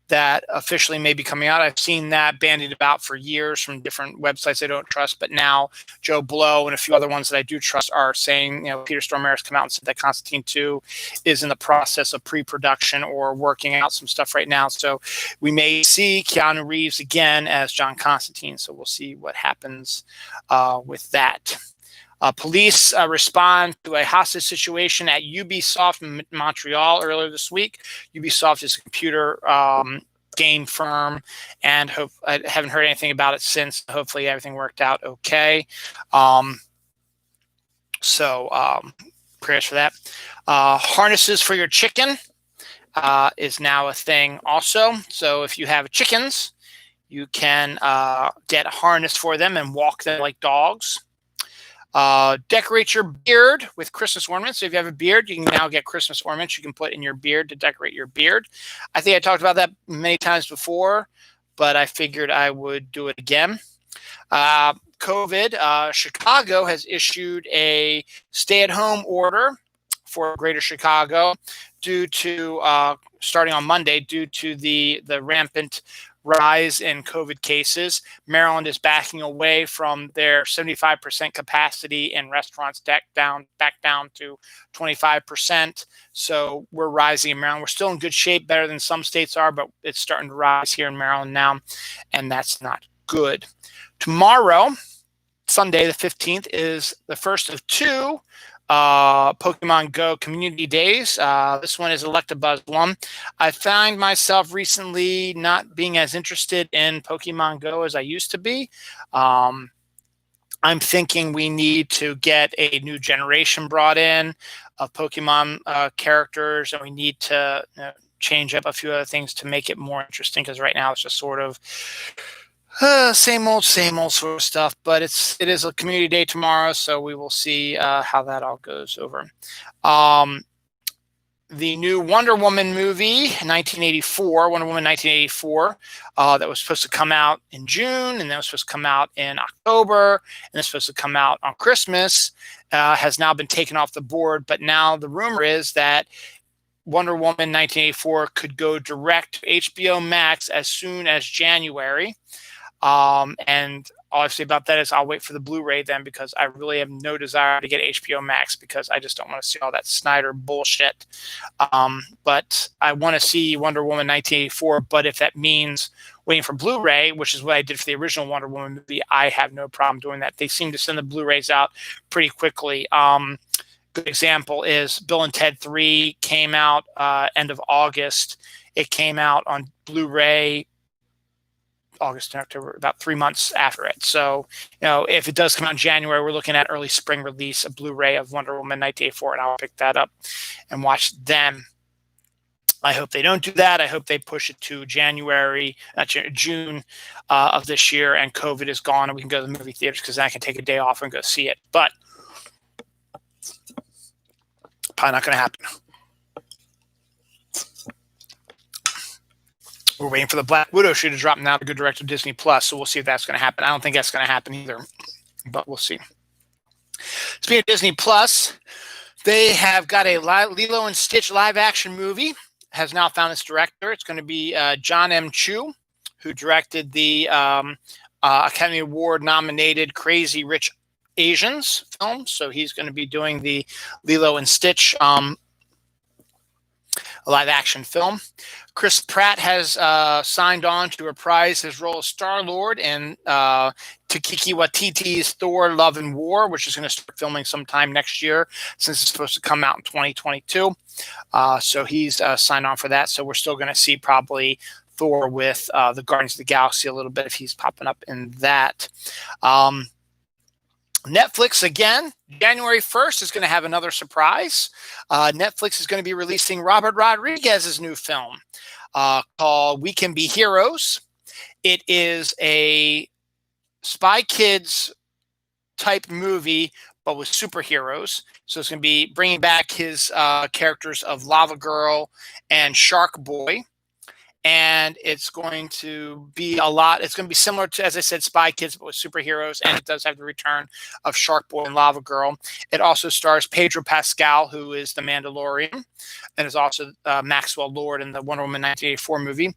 [SPEAKER 1] that officially may be coming out. I've seen that bandied about for years from different websites I don't trust, but now Joe Blow and a few other ones that I do trust are saying, Peter Stormare has come out and said that Constantine 2 is in the process of pre-production or working out some stuff right now. So we may see Keanu Reeves again as John Constantine. So we'll see what happens with that. Police respond to a hostage situation at Ubisoft Montreal earlier this week. Ubisoft is a computer game firm, and I haven't heard anything about it since. Hopefully everything worked out okay. Prayers for that. Harnesses for your chicken is now a thing also. So if you have chickens, you can get a harness for them and walk them like dogs. Decorate your beard with Christmas ornaments. So if you have a beard, you can now get Christmas ornaments you can put in your beard to decorate your beard. I think I talked about that many times before, but I figured I would do it again. COVID, Chicago has issued a stay-at-home order for Greater Chicago due to, starting on Monday, due to the rampant rise in COVID cases. Maryland is backing away from their 75% capacity in restaurants back down to 25%. So we're rising in Maryland. We're still in good shape, better than some states are, but it's starting to rise here in Maryland now, and that's not good. Tomorrow, Sunday the 15th, is the first of 2 Pokemon Go community days. This one is Electabuzz one. I find myself recently not being as interested in Pokemon Go as I used to be. I'm thinking we need to get a new generation brought in of Pokemon characters, and we need to change up a few other things to make it more interesting, because right now it's just sort of same old sort of stuff. But it is a community day tomorrow, so we will see how that all goes over. the new Wonder Woman movie, 1984, Wonder Woman 1984, that was supposed to come out in June, and then was supposed to come out in October, and it's supposed to come out on Christmas, has now been taken off the board. But now the rumor is that Wonder Woman 1984 could go direct to HBO Max as soon as January. And all I say about that is I'll wait for the Blu-ray then, because I really have no desire to get HBO Max, because I just don't want to see all that Snyder bullshit. But I want to see Wonder Woman 1984. But if that means waiting for Blu-ray, which is what I did for the original Wonder Woman movie, I have no problem doing that. They seem to send the Blu-rays out pretty quickly. Good example is Bill and Ted 3 came out end of August. It came out on Blu-ray August and October, about 3 months after it. So, if it does come out in January, we're looking at early spring release, a Blu-ray of Wonder Woman 1984, and I'll pick that up and watch them. I hope they don't do that. I hope they push it to June of this year, and COVID is gone, and we can go to the movie theaters, because then I can take a day off and go see it. But probably not going to happen. We're waiting for the Black Widow shoe to drop now to go direct to Disney Plus, so we'll see if that's going to happen. I don't think that's going to happen either, but we'll see. Speaking of Disney Plus, they have got a Lilo and Stitch live-action movie. Has now found its director. It's going to be John M. Chu, who directed the Academy Award-nominated Crazy Rich Asians film. So he's going to be doing the Lilo and Stitch live-action film. Chris Pratt has signed on to reprise his role as Star-Lord in Taika Waititi's Thor: Love and War, which is going to start filming sometime next year, since it's supposed to come out in 2022. So he's signed on for that. So we're still going to see probably Thor with the Guardians of the Galaxy a little bit, if he's popping up in that. Netflix, again, January 1st is going to have another surprise. Netflix is going to be releasing Robert Rodriguez's new film called We Can Be Heroes. It is a Spy Kids type movie, but with superheroes. So it's going to be bringing back his characters of Lava Girl and Shark Boy. And it's going to be it's going to be similar to, as I said, Spy Kids, but with superheroes. And it does have the return of Shark Boy and Lava Girl. It also stars Pedro Pascal, who is the Mandalorian, and is also Maxwell Lord in the Wonder Woman 1984 movie.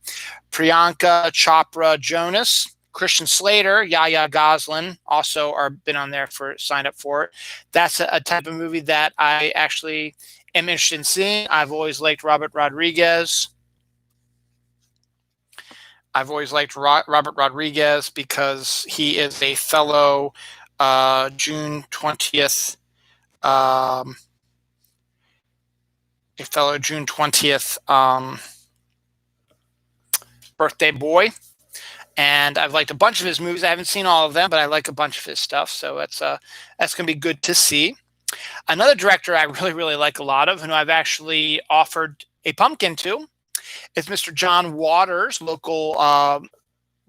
[SPEAKER 1] Priyanka Chopra Jonas, Christian Slater, Yahya Goslin also been on there signed up for it. That's a type of movie that I actually am interested in seeing. I've always liked Robert Rodriguez. I've always liked Robert Rodriguez because he is a fellow June 20th birthday boy. And I've liked a bunch of his movies. I haven't seen all of them, but I like a bunch of his stuff. So that's going to be good to see. Another director I really, really like a lot of, and who I've actually offered a pumpkin to, is Mr. John Waters, local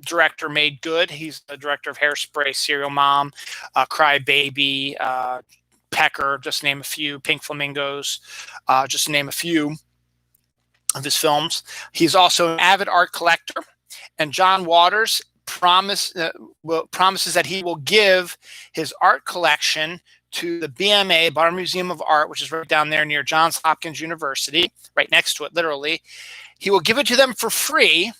[SPEAKER 1] director made good. He's the director of Hairspray, Serial Mom, Cry Baby, Pecker, just to name a few, Pink Flamingos, just to name a few of his films. He's also an avid art collector, and John Waters promises that he will give his art collection to the BMA, Bar Museum of Art, which is right down there near Johns Hopkins University, right next to it, literally. He will give it to them for free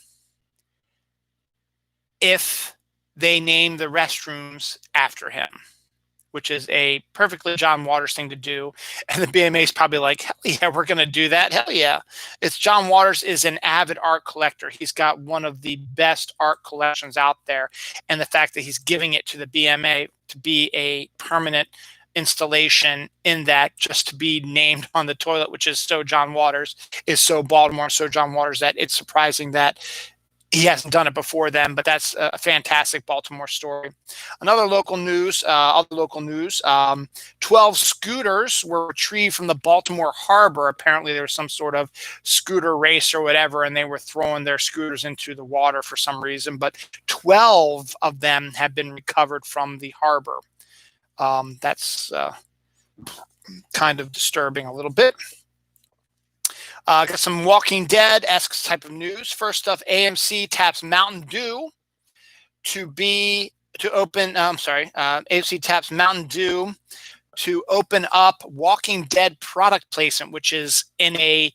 [SPEAKER 1] if they name the restrooms after him, which is a perfectly John Waters thing to do. And the BMA is probably like, hell yeah, we're going to do that. Hell yeah. John Waters is an avid art collector. He's got one of the best art collections out there. And the fact that he's giving it to the BMA to be a permanent installation in that, just to be named on the toilet, which is so John Waters, is so Baltimore, so John Waters, that it's surprising that he hasn't done it before then. But that's a fantastic Baltimore story. Other local news, 12 scooters were retrieved from the Baltimore harbor. Apparently there was some sort of scooter race or whatever, and they were throwing their scooters into the water for some reason. But 12 of them have been recovered from the harbor. That's kind of disturbing a little bit. Got some Walking Dead-esque type of news. First off, AMC taps Mountain Dew AMC taps Mountain Dew to open up Walking Dead product placement, which is in a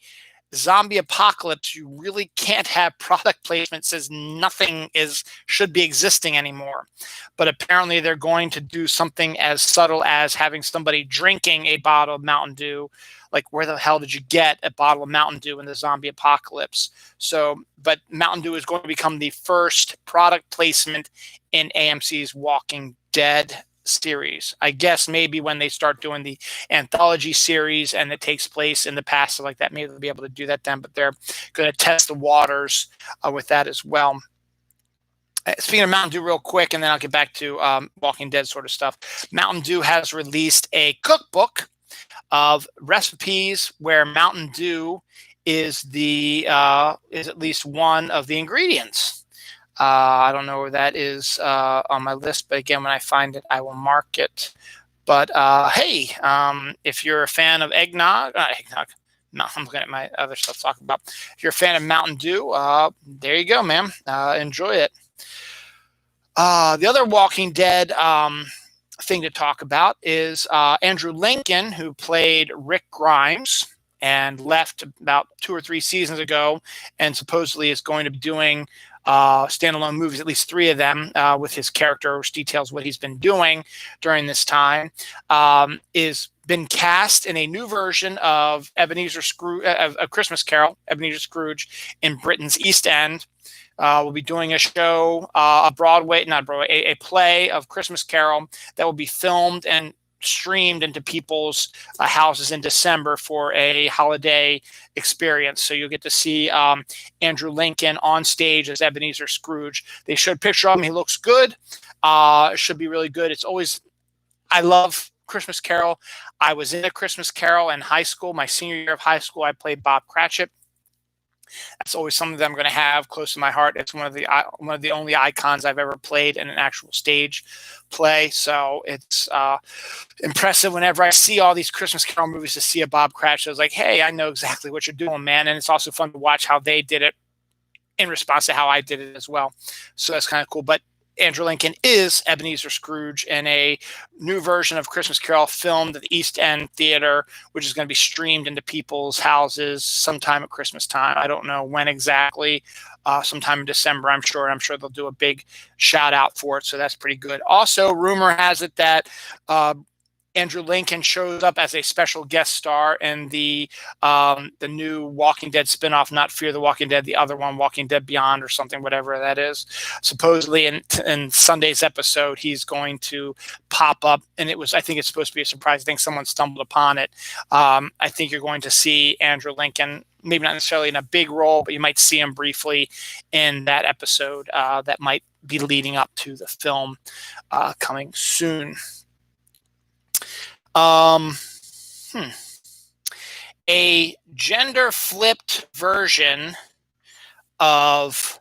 [SPEAKER 1] zombie apocalypse. You really can't have product placement says nothing should be existing anymore. But apparently they're going to do something as subtle as having somebody drinking a bottle of Mountain Dew. Like, where the hell did you get a bottle of Mountain Dew in the zombie apocalypse? But Mountain Dew is going to become the first product placement in AMC's Walking Dead series. I guess maybe when they start doing the anthology series and it takes place in the past, like that, maybe they'll be able to do that then, but they're going to test the waters with that as well. Speaking of Mountain Dew real quick, and then I'll get back to Walking Dead sort of stuff. Mountain Dew has released a cookbook of recipes where Mountain Dew is at least one of the ingredients. I don't know where that is on my list, but again, when I find it, I will mark it. But hey, if you're a fan of eggnog, no, I'm looking at my other stuff to talk about. If you're a fan of Mountain Dew, there you go, man. Enjoy it. The other Walking Dead thing to talk about is Andrew Lincoln, who played Rick Grimes and left about 2 or 3 seasons ago, and supposedly is going to be doing standalone movies, at least 3 of them, with his character, which details what he's been doing during this time, is been cast in a new version of Ebenezer Scrooge, A Christmas Carol, Ebenezer Scrooge, in Britain's East End. We'll be doing a show, a play of Christmas Carol that will be filmed and streamed into people's houses in December for a holiday experience. So you'll get to see Andrew Lincoln on stage as Ebenezer Scrooge. They showed a picture of him. He looks good. It should be really good. I love Christmas Carol. I was in A Christmas Carol in high school. My senior year of high school, I played Bob Cratchit. That's always something that I'm going to have close to my heart. It's one of the only icons I've ever played in an actual stage play. So it's impressive whenever I see all these Christmas Carol movies to see a Bob Cratchit. I was like, hey, I know exactly what you're doing, man. And it's also fun to watch how they did it in response to how I did it as well. So that's kind of cool. But Andrew Lincoln is Ebenezer Scrooge in a new version of Christmas Carol filmed at the East End Theater, which is going to be streamed into people's houses sometime at Christmas time. I don't know when exactly, sometime in December, I'm sure. I'm sure they'll do a big shout out for it. So that's pretty good. Also, rumor has it that Andrew Lincoln shows up as a special guest star in the new Walking Dead spinoff, not Fear the Walking Dead, the other one, Walking Dead Beyond or something, whatever that is. Supposedly in Sunday's episode, he's going to pop up, and I think it's supposed to be a surprise. I think someone stumbled upon it. I think you're going to see Andrew Lincoln, maybe not necessarily in a big role, but you might see him briefly in that episode that might be leading up to the film coming soon. A gender-flipped version of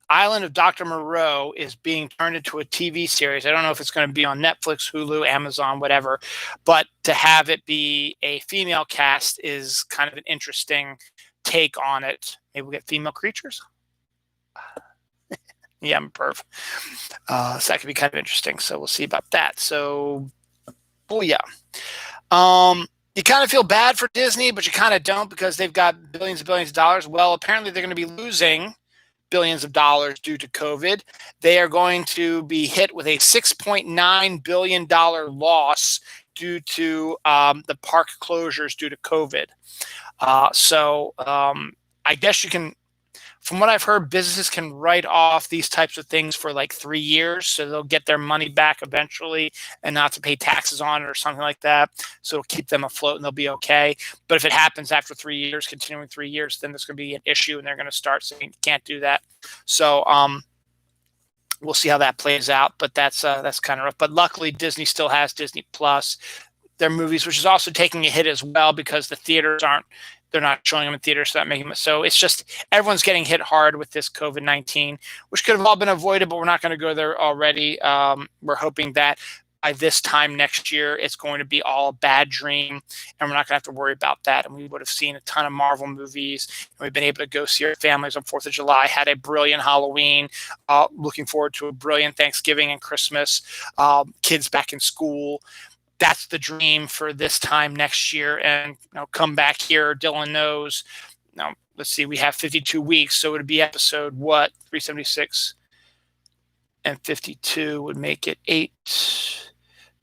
[SPEAKER 1] Island of Dr. Moreau is being turned into a TV series. I don't know if it's going to be on Netflix, Hulu, Amazon, whatever, but to have it be a female cast is kind of an interesting take on it. Maybe we'll get female creatures. Yeah, I'm a perv. So that could be kind of interesting. So we'll see about that. So, yeah. You kind of feel bad for Disney, but you kind of don't, because they've got billions and billions of dollars. Well, apparently they're going to be losing billions of dollars due to COVID. They are going to be hit with a $6.9 billion loss due to the park closures due to COVID. So I guess you can, from what I've heard, businesses can write off these types of things for like 3 years, so they'll get their money back eventually and not to pay taxes on it or something like that. So it'll keep them afloat and they'll be okay. But if it happens after 3 years, continuing 3 years, then there's going to be an issue and they're going to start saying you can't do that. So we'll see how that plays out. But that's kind of rough. But luckily, Disney still has Disney Plus, their movies, which is also taking a hit as well because the theaters they're not showing them in theaters, so that making them. So it's just everyone's getting hit hard with this COVID-19, which could have all been avoided, but we're not going to go there already. We're hoping that by this time next year, it's going to be all a bad dream, and we're not going to have to worry about that. And we would have seen a ton of Marvel movies, and we've been able to go see our families on 4th of July, had a brilliant Halloween, looking forward to a brilliant Thanksgiving and Christmas, kids back in school. That's the dream for this time next year. And come back here, Dylan knows. Now, let's see, we have 52 weeks, so it would be episode 376 and 52 would make it 8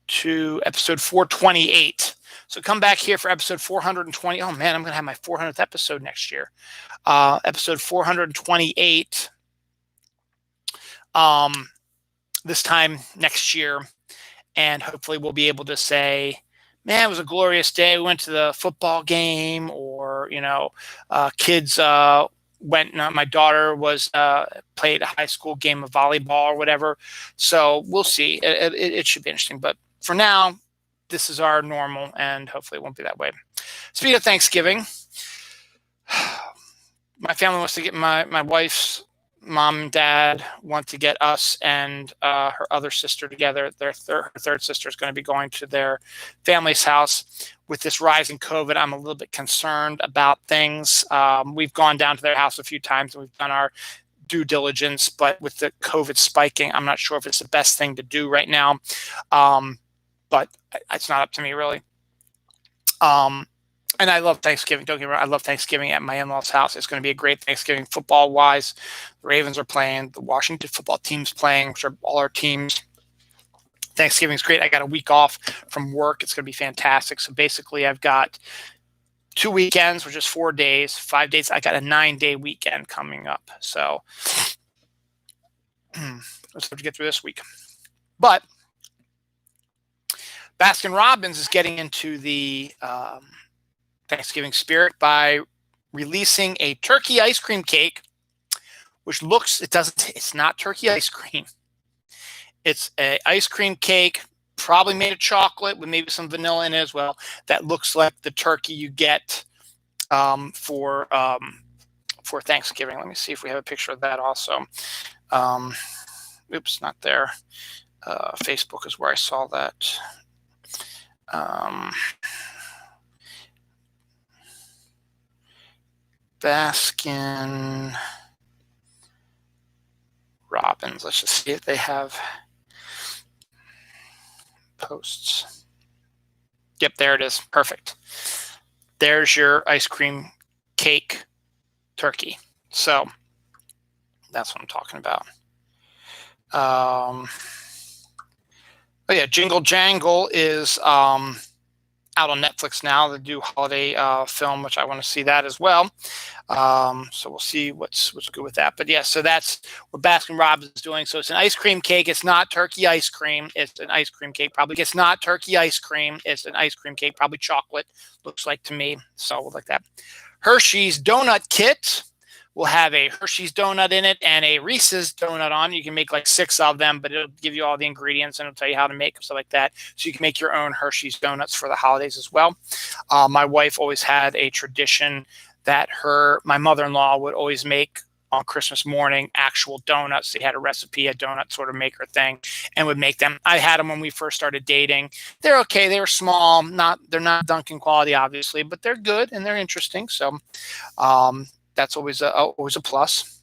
[SPEAKER 1] to episode 428. So come back here for episode 420. Oh man, I'm going to have my 400th episode next year. Episode 428 this time next year. And hopefully we'll be able to say, man, it was a glorious day. We went to the football game, or, kids went, my daughter played a high school game of volleyball or whatever. So we'll see. It should be interesting. But for now, this is our normal, and hopefully it won't be that way. Speaking of Thanksgiving, my family wants to get my wife's mom and dad want to get us and her other sister together. Her third sister is going to be going to their family's house. With this rise in COVID, I'm a little bit concerned about things. We've gone down to their house a few times and we've done our due diligence, but with the COVID spiking, I'm not sure if it's the best thing to do right now. But it's not up to me, really. And I love Thanksgiving. Don't get me wrong. I love Thanksgiving at my in-laws' house. It's going to be a great Thanksgiving football-wise. The Ravens are playing. The Washington football team's playing, which are all our teams. Thanksgiving's great. I got a week off from work. It's going to be fantastic. So basically, I've got 2 weekends, which is 4 days, 5 days. I got a 9-day weekend coming up. So let's have to get through this week. But Baskin-Robbins is getting into the Thanksgiving spirit by releasing a turkey ice cream cake, which it's not turkey ice cream. It's a ice cream cake, probably made of chocolate with maybe some vanilla in it as well. That looks like the turkey you get for Thanksgiving. Let me see if we have a picture of that also. Oops, not there. Facebook is where I saw that. Baskin-Robbins. Let's just see if they have posts. Yep, there it is. Perfect. There's your ice cream cake turkey. So that's what I'm talking about. Oh yeah, Jingle Jangle is out on Netflix now. They do holiday film, which I want to see that as well. So we'll see what's good with that. But yeah, so that's what Baskin-Robbins is doing. So it's an ice cream cake. It's not turkey ice cream. It's an ice cream cake. Probably it's not turkey ice cream. It's an ice cream cake. Probably chocolate. Looks like to me. So we'll like that. Hershey's donut kit will have a Hershey's donut in it and a Reese's donut on. You can make like 6 of them, but it'll give you all the ingredients and it'll tell you how to make them, stuff like that. So you can make your own Hershey's donuts for the holidays as well. My wife always had a tradition that my mother-in-law would always make on Christmas morning actual donuts. They had a recipe, a donut sort of maker thing, and would make them. I had them when we first started dating. They're okay. They were small. They're not Dunkin' quality, obviously, but they're good and they're interesting. So that's always a plus.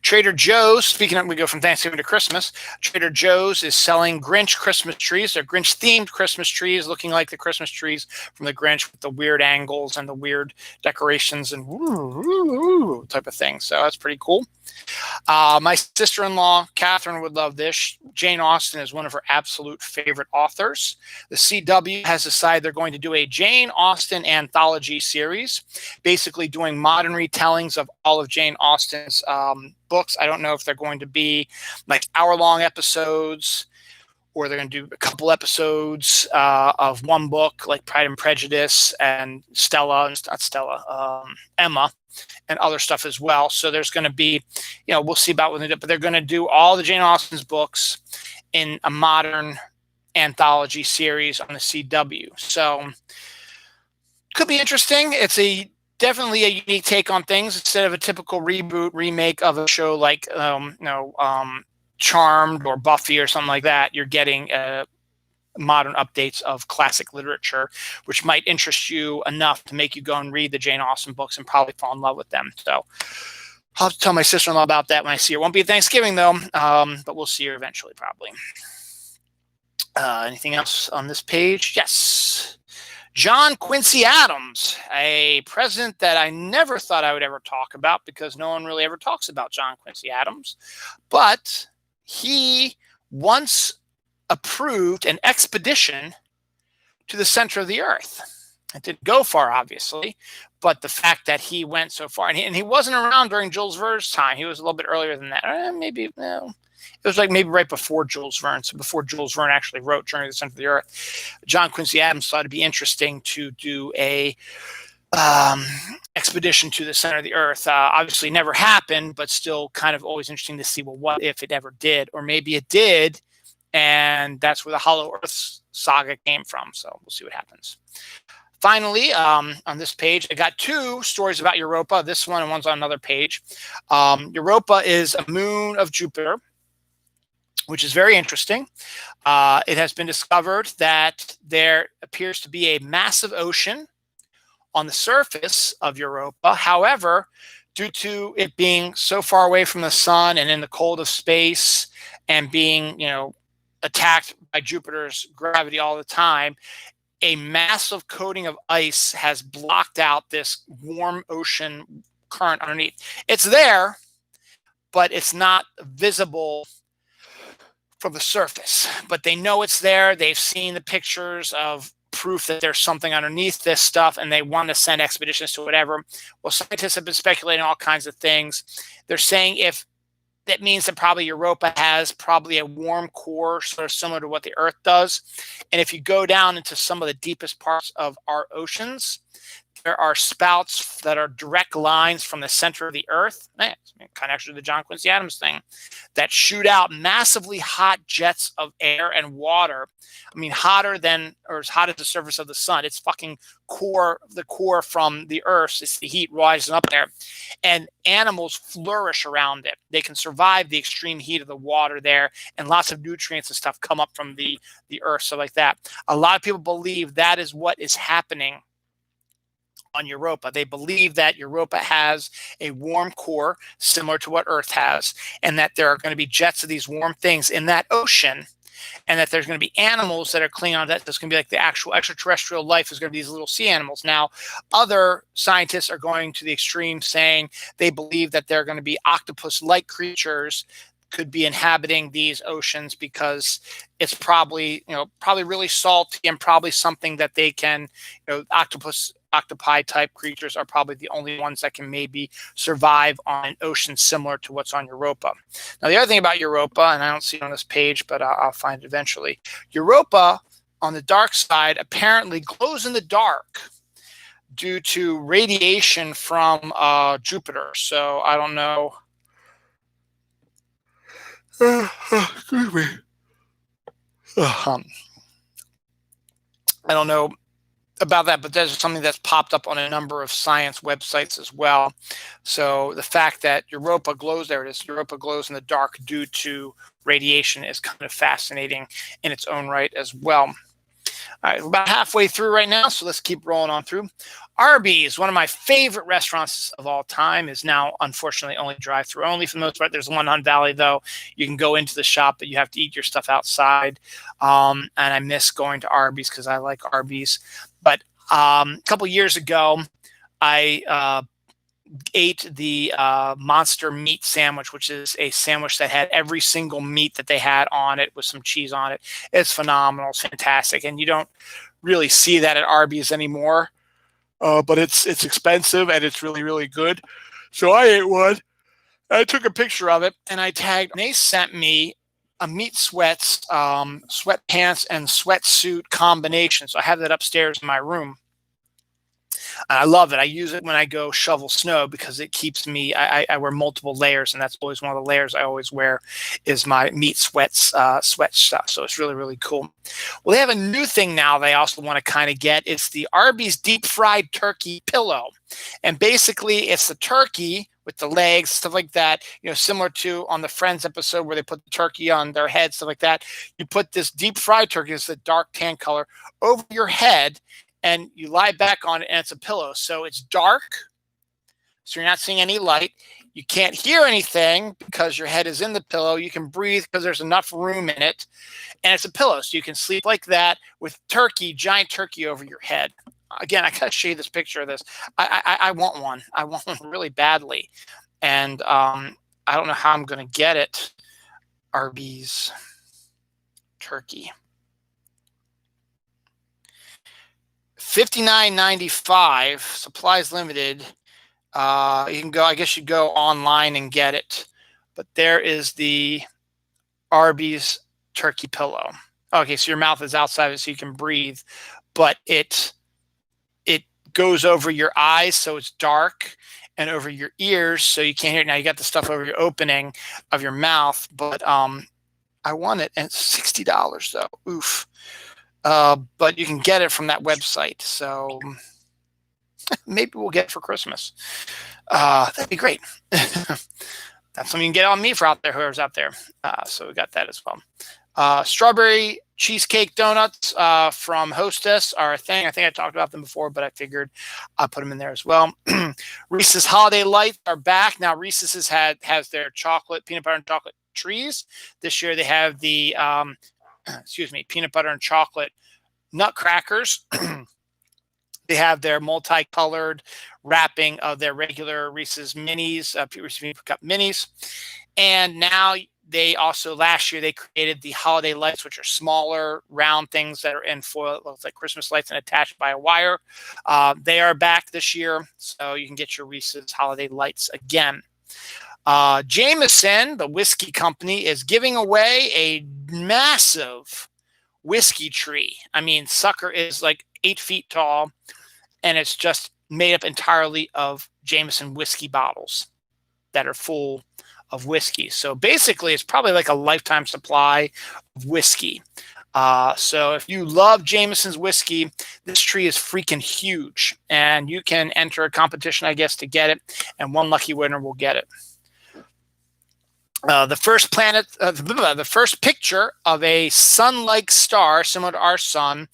[SPEAKER 1] Trader Joe's, speaking of, we go from Thanksgiving to Christmas. Trader Joe's is selling Grinch Christmas trees. They're Grinch-themed Christmas trees, looking like the Christmas trees from the Grinch with the weird angles and the weird decorations and type of thing. So that's pretty cool. My sister-in-law, Catherine, would love this. Jane Austen is one of her absolute favorite authors. The CW has decided they're going to do a Jane Austen anthology series, basically doing modern retellings of all of Jane Austen's books. I don't know if they're going to be like hour-long episodes, or they're going to do a couple episodes of one book, like Pride and Prejudice and Emma, and other stuff as well. So there's going to be, we'll see about what they do, but they're going to do all the Jane Austen's books in a modern anthology series on the CW. So could be interesting. It's definitely a unique take on things instead of a typical reboot remake of a show like Charmed or Buffy or something like that, you're getting modern updates of classic literature, which might interest you enough to make you go and read the Jane Austen books and probably fall in love with them. So I'll have to tell my sister-in-law about that when I see her. Won't be at Thanksgiving, though, but we'll see her eventually, probably. Anything else on this page? Yes. John Quincy Adams, a president that I never thought I would ever talk about because no one really ever talks about John Quincy Adams. But he once approved an expedition to the center of the earth. It didn't go far, obviously, but the fact that he went so far, and he wasn't around during Jules Verne's time. He was a little bit earlier than that. Maybe, no. It was like maybe right before Jules Verne, so before Jules Verne actually wrote Journey to the Center of the Earth. John Quincy Adams thought it'd be interesting to do a expedition to the center of the earth. Obviously never happened, but still kind of always interesting to see, well, what if it ever did? Or maybe it did, and that's where the Hollow Earth saga came from. So we'll see what happens. Finally, on this page, I got two stories about Europa. This one and one's on another page. Europa is a moon of Jupiter, which is very interesting. It has been discovered that there appears to be a massive ocean on the surface of Europa. However, due to it being so far away from the sun and in the cold of space and being, attacked by Jupiter's gravity all the time, a massive coating of ice has blocked out this warm ocean current underneath. It's there, but it's not visible from the surface. But they know it's there. They've seen the pictures of proof that there's something underneath this stuff, and they want to send expeditions to whatever. Well, scientists have been speculating all kinds of things. They're saying if that means that probably Europa has probably a warm core, sort of similar to what the Earth does. And if you go down into some of the deepest parts of our oceans, there are spouts that are direct lines from the center of the Earth, kind of actually the John Quincy Adams thing, that shoot out massively hot jets of air and water. I mean, hotter than, or as hot as the surface of the sun. It's fucking the core from the Earth. It's the heat rising up there. And animals flourish around it. They can survive the extreme heat of the water there, and lots of nutrients and stuff come up from the Earth, so like that. A lot of people believe that is what is happening on Europa. They believe that Europa has a warm core similar to what Earth has, and that there are going to be jets of these warm things in that ocean, and that there's going to be animals that are clinging on to that. There's going to be like the actual extraterrestrial life is going to be these little sea animals. Now, other scientists are going to the extreme, saying they believe that there are going to be octopus-like creatures could be inhabiting these oceans because it's probably really salty and probably something that they can, octopi type creatures are probably the only ones that can maybe survive on an ocean similar to what's on Europa. Now, the other thing about Europa, and I don't see it on this page, but I'll find it eventually. Europa on the dark side apparently glows in the dark due to radiation from Jupiter. So I don't know. Excuse me. I don't know about that, but there's something that's popped up on a number of science websites as well. So the fact that Europa glows, there it is, Europa glows in the dark due to radiation is kind of fascinating in its own right as well. All right, we're about halfway through right now, so let's keep rolling on through. Arby's, one of my favorite restaurants of all time, is now unfortunately only drive-through only for the most part. There's one on Valley, though. You can go into the shop, but you have to eat your stuff outside. And I miss going to Arby's because I like Arby's. But a couple years ago, I ate the monster meat sandwich, which is a sandwich that had every single meat that they had on it with some cheese on it. It's phenomenal. It's fantastic. And you don't really see that at Arby's anymore. But it's expensive and it's really, really good. So I ate one. I took a picture of it and I tagged. And they sent me a meat sweats, sweatpants and sweatsuit combination. So I have that upstairs in my room. And I love it. I use it when I go shovel snow because it keeps me, I wear multiple layers, and that's always one of the layers I always wear is my meat sweat stuff. So it's really, really cool. Well, they have a new thing now they also want to kind of get. It's the Arby's deep fried turkey pillow. And basically it's the turkey with the legs, stuff like that. Similar to on the Friends episode where they put the turkey on their head, stuff like that. You put this deep fried turkey, it's a dark tan color, over your head, and you lie back on it, and it's a pillow. So it's dark, so you're not seeing any light. You can't hear anything because your head is in the pillow. You can breathe because there's enough room in it, and it's a pillow, so you can sleep like that with giant turkey over your head. Again, I gotta show you this picture of this. I want one. I want one really badly, and I don't know how I'm gonna get it. Arby's turkey, $59.95. Supplies limited. You can go. I guess you go online and get it. But there is the Arby's turkey pillow. Okay, so your mouth is outside of it, so you can breathe, but it goes over your eyes, so it's dark, and over your ears, so you can't hear it. Now you got the stuff over your opening of your mouth, but I want it, and it's $60 though. Oof. But you can get it from that website, so maybe we'll get it for Christmas. That'd be great. That's something you can get on me for out there, whoever's out there. So we got that as well. Strawberry cheesecake donuts from Hostess are a thing. I think I talked about them before, but I figured I'll put them in there as well. Reese's Holiday Lights are back. Now Reese's has their peanut butter and chocolate trees. This year they have the peanut butter and chocolate nutcrackers. They have their multicolored wrapping of their regular Reese's Minis, Reese's Cup Minis. And now last year they created the Holiday Lights, which are smaller, round things that are in foil, looks like Christmas lights and attached by a wire. They are back this year, so you can get your Reese's Holiday Lights again. Jameson, the whiskey company, is giving away a massive whiskey tree. I mean, sucker is like 8 feet tall, and it's just made up entirely of Jameson whiskey bottles that are full of whiskey. So basically, it's probably like a lifetime supply of whiskey. So if you love Jameson's whiskey, this tree is freaking huge, and you can enter a competition, I guess, to get it, and one lucky winner will get it. The first picture of a sun-like star, similar to our sun,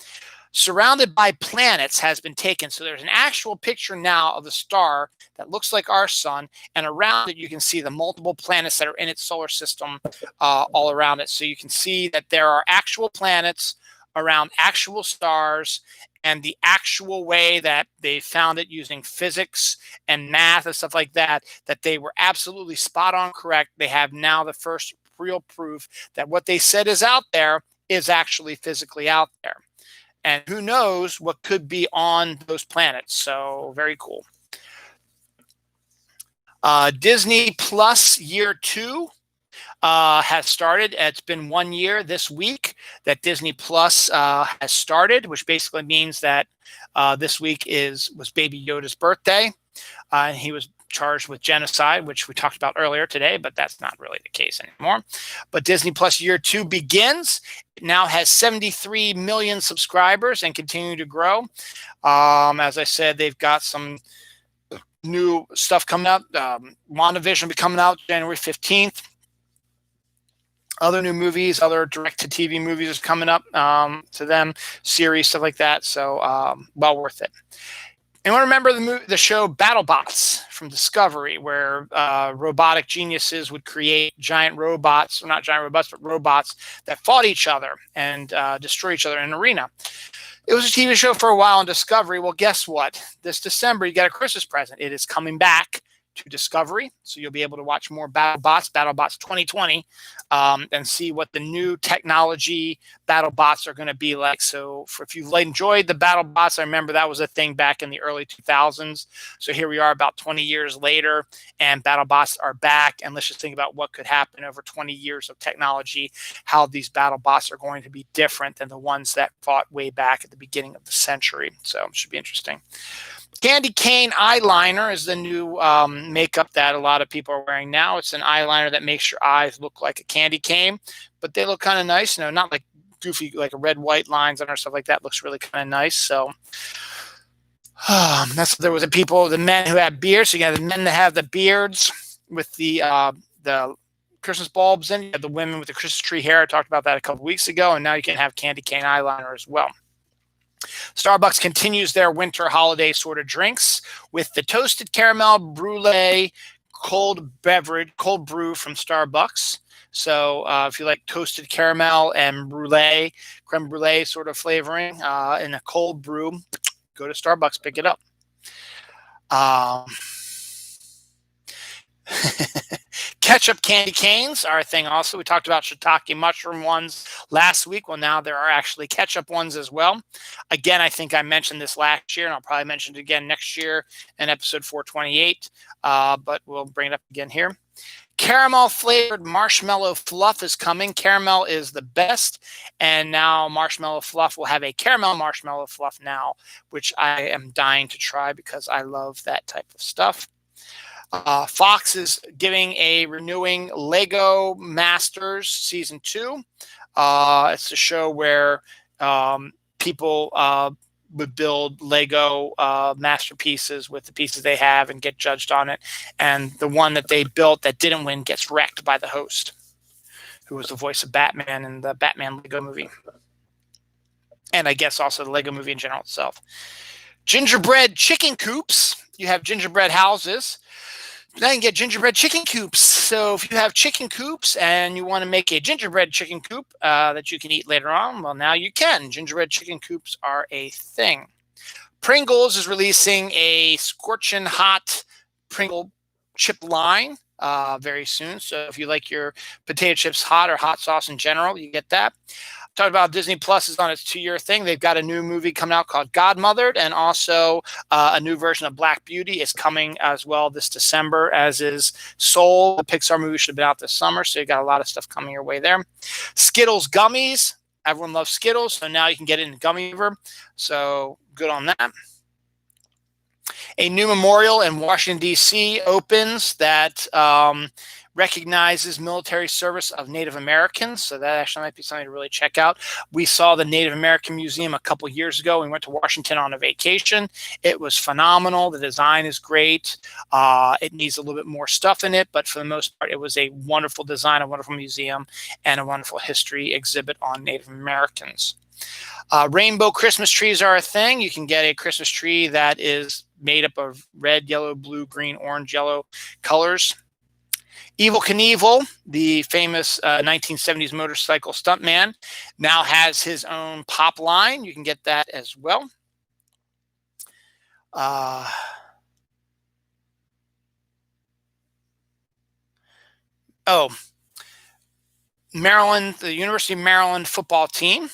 [SPEAKER 1] surrounded by planets, has been taken. So there's an actual picture now of the star that looks like our sun, and around it you can see the multiple planets that are in its solar system all around it. So you can see that there are actual planets around actual stars, and the actual way that they found it using physics and math and stuff like that, that they were absolutely spot on correct. They have now the first real proof that what they said is out there is actually physically out there. And who knows what could be on those planets. So very cool. Disney Plus Year 2 has started. It's been 1 year this week that Disney Plus has started, which basically means that this week was Baby Yoda's birthday. And he was charged with genocide, which we talked about earlier today, but that's not really the case anymore. But Disney Plus Year 2 begins. It now has 73 million subscribers and continue to grow. As I said, they've got some new stuff coming out. WandaVision will be coming out January 15th. Other new movies, other direct-to-TV movies are coming up to them, series, stuff like that. So well worth it. Anyone remember the show BattleBots from Discovery, where robotic geniuses would create giant robots, or not giant robots, but robots that fought each other and destroy each other in an arena? It was a TV show for a while on Discovery. Well, guess what? This December, you get a Christmas present. It is coming back to Discovery, so you'll be able to watch more BattleBots 2020, and see what the new technology BattleBots are going to be like. So if you've enjoyed the BattleBots, I remember that was a thing back in the early 2000s. So here we are about 20 years later, and BattleBots are back. And let's just think about what could happen over 20 years of technology, how these BattleBots are going to be different than the ones that fought way back at the beginning of the century. So it should be interesting. Candy cane eyeliner is the new makeup that a lot of people are wearing now. It's an eyeliner that makes your eyes look like a candy cane, but they look kind of nice. Not like goofy, like red, white lines and stuff like that. Looks really kind of nice. So There was the men who had beards. So you got the men that have the beards with the Christmas bulbs in. You have the women with the Christmas tree hair. I talked about that a couple weeks ago, and now you can have candy cane eyeliner as well. Starbucks continues their winter holiday sort of drinks with the toasted caramel brulee cold brew from Starbucks. So if you like toasted caramel and creme brulee sort of flavoring in a cold brew, go to Starbucks, pick it up. Ketchup candy canes are a thing also. We talked about shiitake mushroom ones last week. Well, now there are actually ketchup ones as well. Again, I think I mentioned this last year, and I'll probably mention it again next year in episode 428, but we'll bring it up again here. Caramel flavored marshmallow fluff is coming. Caramel is the best, and now marshmallow fluff will have a caramel marshmallow fluff now, which I am dying to try because I love that type of stuff. Fox is renewing Lego Masters Season 2. It's a show where people would build Lego masterpieces with the pieces they have and get judged on it. And the one that they built that didn't win gets wrecked by the host, who was the voice of Batman in the Batman Lego movie. And I guess also the Lego movie in general itself. Gingerbread chicken coops. You have gingerbread houses. Now you can get gingerbread chicken coops. So if you have chicken coops and you want to make a gingerbread chicken coop that you can eat later on, well, now you can. Gingerbread chicken coops are a thing. Pringles is releasing a scorching hot Pringle chip line very soon. So if you like your potato chips hot or hot sauce in general, you get that. Talked about Disney Plus is on its 2-year thing. They've got a new movie coming out called Godmothered, and also a new version of Black Beauty is coming as well this December, as is Soul. The Pixar movie should have been out this summer, so you got a lot of stuff coming your way there. Skittles gummies. Everyone loves Skittles, so now you can get it in gummy flavor. So good on that. A new memorial in Washington, D.C. opens that recognizes military service of Native Americans. So that actually might be something to really check out. We saw the Native American Museum a couple years ago. We went to Washington on a vacation. It was phenomenal. The design is great. It needs a little bit more stuff in it, but for the most part, it was a wonderful design, a wonderful museum, and a wonderful history exhibit on Native Americans. Rainbow Christmas trees are a thing. You can get a Christmas tree that is made up of red, yellow, blue, green, orange, yellow colors. Evel Knievel, the famous 1970s motorcycle stuntman, now has his own pop line. You can get that as well. Maryland, the University of Maryland football team.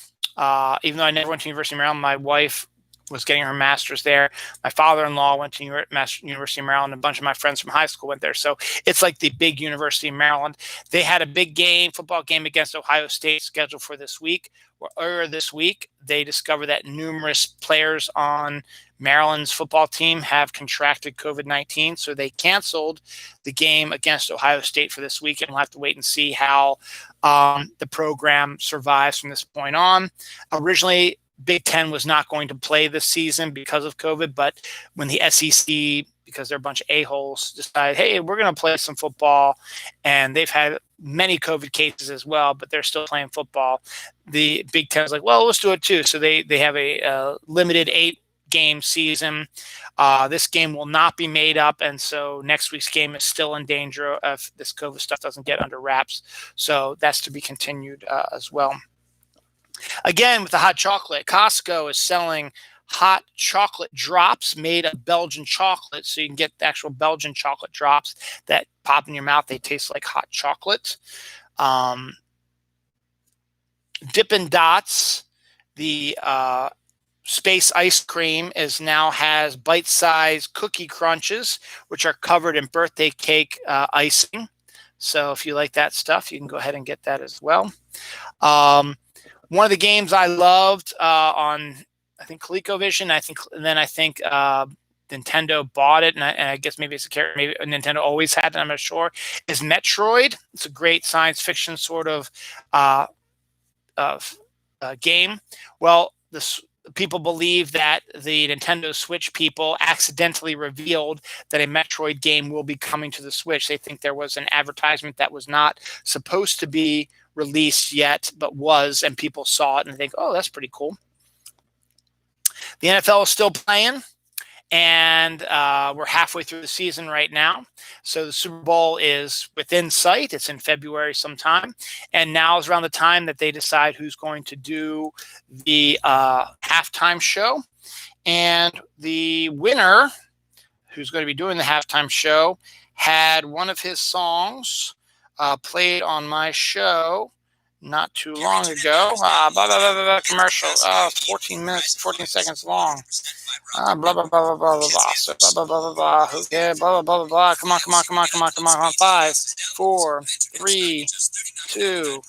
[SPEAKER 1] Even though I never went to University of Maryland, my wife was getting her master's there. My father-in-law went to University of Maryland. A bunch of my friends from high school went there. So it's like the big University of Maryland. They had a big football game against Ohio State scheduled for this week. Earlier this week, they discovered that numerous players on Maryland's football team have contracted COVID-19. So they canceled the game against Ohio State for this week. And we'll have to wait and see how the program survives from this point on. Originally, Big Ten was not going to play this season because of COVID, but when the SEC, because they're a bunch of a-holes, decided, hey, we're going to play some football, and they've had many COVID cases as well, but they're still playing football. The Big Ten was like, well, let's do it too. So they have a limited 8-game season. This game will not be made up, and so next week's game is still in danger if this COVID stuff doesn't get under wraps. So that's to be continued as well. Again, with the hot chocolate, Costco is selling hot chocolate drops made of Belgian chocolate. So you can get the actual Belgian chocolate drops that pop in your mouth. They taste like hot chocolate. Dippin' Dots, the space ice cream, now has bite-sized cookie crunches, which are covered in birthday cake icing. So if you like that stuff, you can go ahead and get that as well. One of the games I loved on, I think, ColecoVision, and I think Nintendo bought it, and I guess maybe it's a character, maybe Nintendo always had it, I'm not sure, is Metroid. It's a great science fiction sort of game. Well, this people believe that the Nintendo Switch people accidentally revealed that a Metroid game will be coming to the Switch. They think there was an advertisement that was not supposed to be released yet, but was, and people saw it and think, oh, that's pretty cool. The NFL is still playing, and we're halfway through the season right now. So the Super Bowl is within sight. It's in February sometime. And now is around the time that they decide who's going to do the halftime show. And the winner, who's going to be doing the halftime show, had one of his songs played on my show not too long ago. Commercial. 14 minutes, 14 seconds long. Blah, blah, blah, blah, blah, blah, blah. So, blah, blah, blah, blah, blah. Okay, blah, blah, blah, blah, blah. Come on, come on, come on, come on, come on, come on. 5, 4, 3, 2,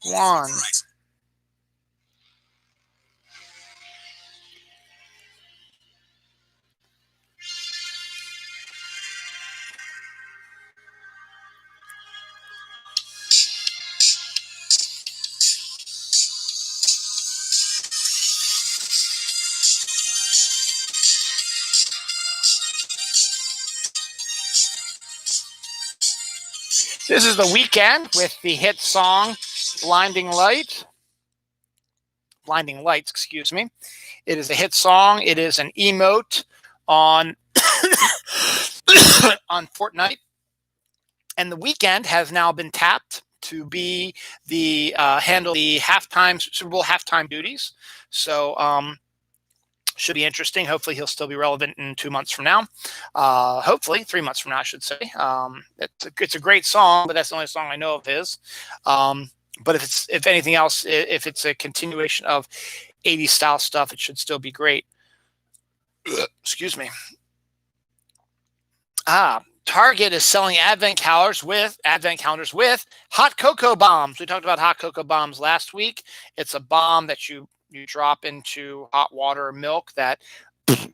[SPEAKER 1] 1. This is The Weeknd with the hit song Blinding Lights, excuse me. It is a hit song. It is an emote on on Fortnite. And The Weeknd has now been tapped to be the handle the Super Bowl halftime duties. So should be interesting. Hopefully he'll still be relevant in 2 months from now. Hopefully 3 months from now, I should say. It's a great song, but that's the only song I know of his. But if anything else, if it's a continuation of 80s style stuff, it should still be great. Excuse me. Target is selling advent calendars with hot cocoa bombs. We talked about hot cocoa bombs last week. It's a bomb that you drop into hot water or milk that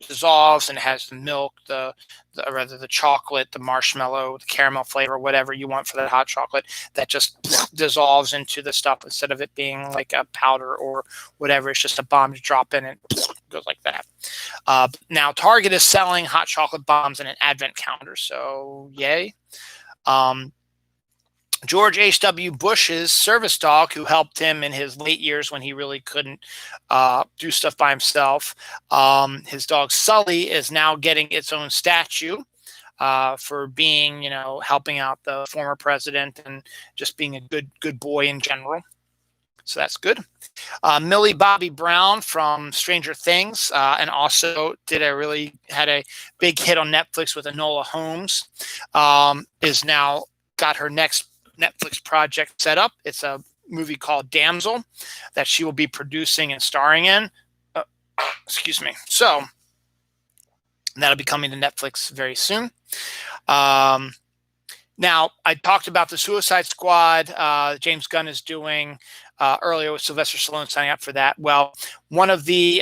[SPEAKER 1] dissolves and has the milk, the chocolate, the marshmallow, the caramel flavor, whatever you want for that hot chocolate, that just dissolves into the stuff instead of it being like a powder or whatever. It's just a bomb you drop in and goes like that. Now Target is selling hot chocolate bombs in an advent calendar, so yay. George H.W. Bush's service dog, who helped him in his late years when he really couldn't do stuff by himself, his dog Sully is now getting its own statue for being, helping out the former president and just being a good boy in general. So that's good. Millie Bobby Brown from Stranger Things and also had a big hit on Netflix with Enola Holmes, is now got her next Netflix project set up. It's a movie called Damsel that she will be producing and starring in. Excuse me. So that'll be coming to Netflix very soon. Now, I talked about the Suicide Squad James Gunn is doing earlier with Sylvester Stallone signing up for that. Well, one of the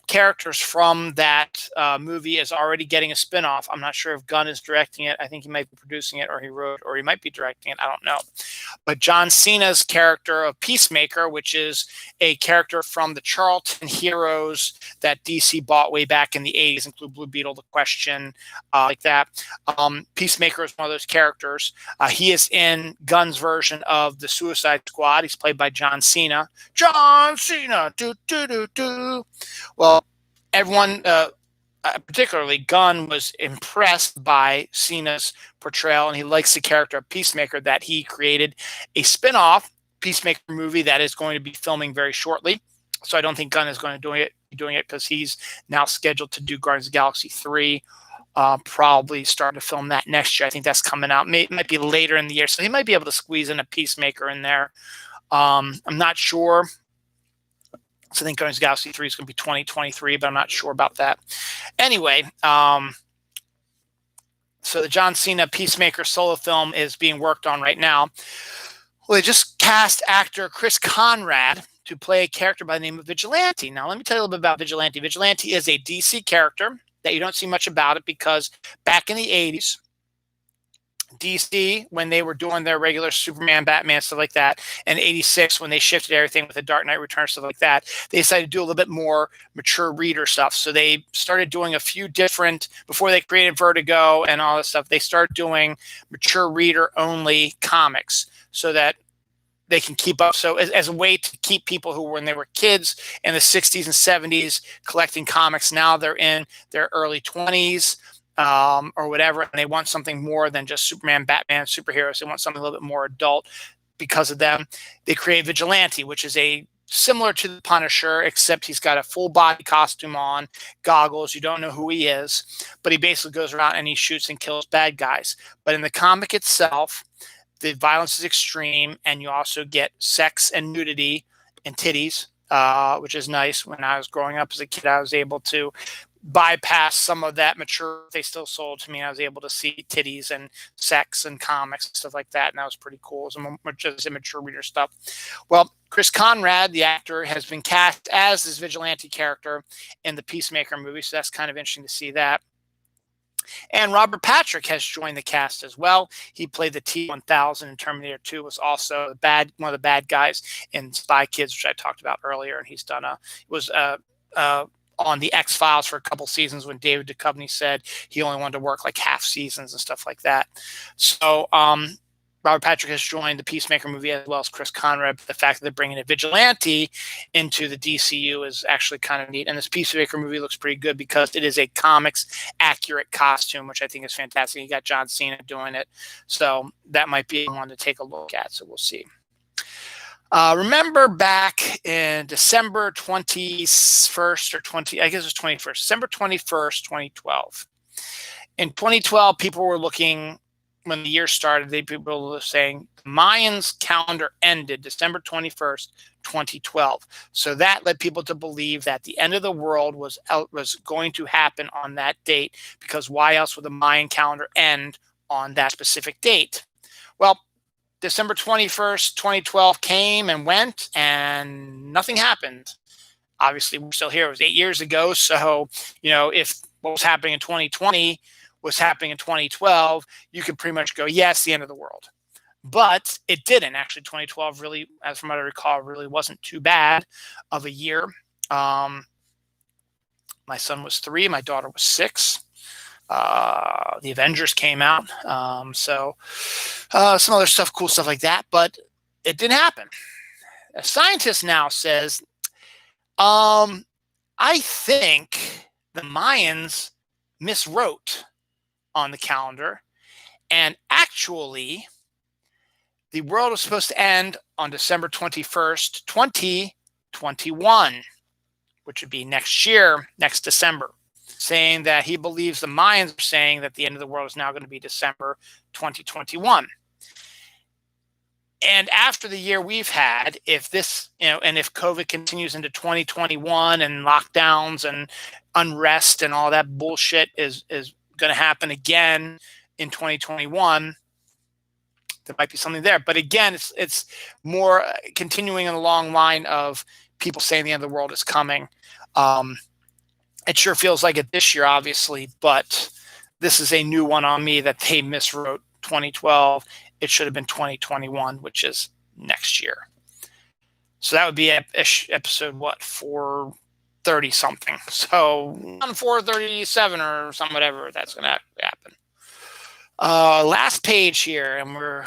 [SPEAKER 1] characters from that movie is already getting a spinoff. I'm not sure if Gunn is directing it. I think he might be producing it, or he wrote, or he might be directing it. I don't know. But John Cena's character of Peacemaker, which is a character from the Charlton Heroes that DC bought way back in the 80s, include Blue Beetle, The Question, like that. Peacemaker is one of those characters. He is in Gunn's version of the Suicide Squad. He's played by John Cena. John Cena. Do, do, do, do. Well, everyone, particularly Gunn, was impressed by Cena's portrayal, and he likes the character of Peacemaker, that he created a spin-off Peacemaker movie that is going to be filming very shortly. So I don't think Gunn is going to be doing it because he's now scheduled to do Guardians of the Galaxy 3. Probably start to film that next year. I think that's coming out. Might be later in the year, so he might be able to squeeze in a Peacemaker in there. I'm not sure. So I think Guardians of the Galaxy 3 is going to be 2023, but I'm not sure about that. Anyway, so the John Cena Peacemaker solo film is being worked on right now. Well, they just cast actor Chris Conrad to play a character by the name of Vigilante. Now, let me tell you a little bit about Vigilante. Vigilante is a DC character that you don't see much about it because back in the 80s, DC when they were doing their regular Superman, Batman, stuff like that, and 86 when they shifted everything with the Dark Knight Returns, stuff like that, they decided to do a little bit more mature reader stuff. So they started doing a few different, before they created Vertigo and all this stuff, they started doing mature reader only comics so that they can keep up. So as a way to keep people who, when they were kids in the 60s and 70s collecting comics, now they're in their early 20s or whatever, and they want something more than just Superman, Batman, superheroes. They want something a little bit more adult because of them. They create Vigilante, which is similar to the Punisher, except he's got a full body costume on, goggles. You don't know who he is, but he basically goes around and he shoots and kills bad guys. But in the comic itself, the violence is extreme, and you also get sex and nudity and titties, which is nice. When I was growing up as a kid, I was able to bypass some of that mature. They still sold to me, and I was able to see titties and sex and comics and stuff like that, and that was pretty cool. It's immature reader stuff. Well, Chris Conrad, the actor, has been cast as this vigilante character in the Peacemaker movie, so that's kind of interesting to see that. And Robert Patrick has joined the cast as well. He played the T-1000 in Terminator 2, was also one of the bad guys in Spy Kids, which I talked about earlier. And he's done on the X-Files for a couple seasons when David Duchovny said he only wanted to work like half seasons and stuff like that. So Robert Patrick has joined the Peacemaker movie as well as Chris Conrad. The fact that they're bringing a vigilante into the DCU is actually kind of neat. And this Peacemaker movie looks pretty good because it is a comics accurate costume, which I think is fantastic. You got John Cena doing it. So that might be one to take a look at. So we'll see. Remember back in December 21st or 20, I guess it was 21st, December 21st, 2012. In 2012, people were looking, when the year started, people were saying the Mayans calendar ended December 21st, 2012. So that led people to believe that the end of the world was going to happen on that date, because why else would the Mayan calendar end on that specific date? Well, December 21st, 2012 came and went, and nothing happened. Obviously, we're still here. It was 8 years ago. So, if what was happening in 2020 was happening in 2012, you could pretty much go, yes, the end of the world. But it didn't. Actually, 2012 really, as from what I recall, really wasn't too bad of a year. My son was 3. My daughter was 6. The Avengers came out. Some other stuff, cool stuff like that. But it didn't happen. A scientist now says, I think the Mayans miswrote on the calendar, and actually the world was supposed to end on December 21st, 2021, which would be next year, next December, saying that he believes the Mayans are saying that the end of the world is now going to be December 2021. And after the year we've had, if this, and if COVID continues into 2021 and lockdowns and unrest and all that bullshit is going to happen again in 2021, there might be something there. But again, it's more continuing in the long line of people saying the end of the world is coming. It sure feels like it this year, obviously, but this is a new one on me that they miswrote 2012. It should have been 2021, which is next year. So that would be episode, 430 something. So on 437 or something, whatever, that's going to happen. Last page here, and we're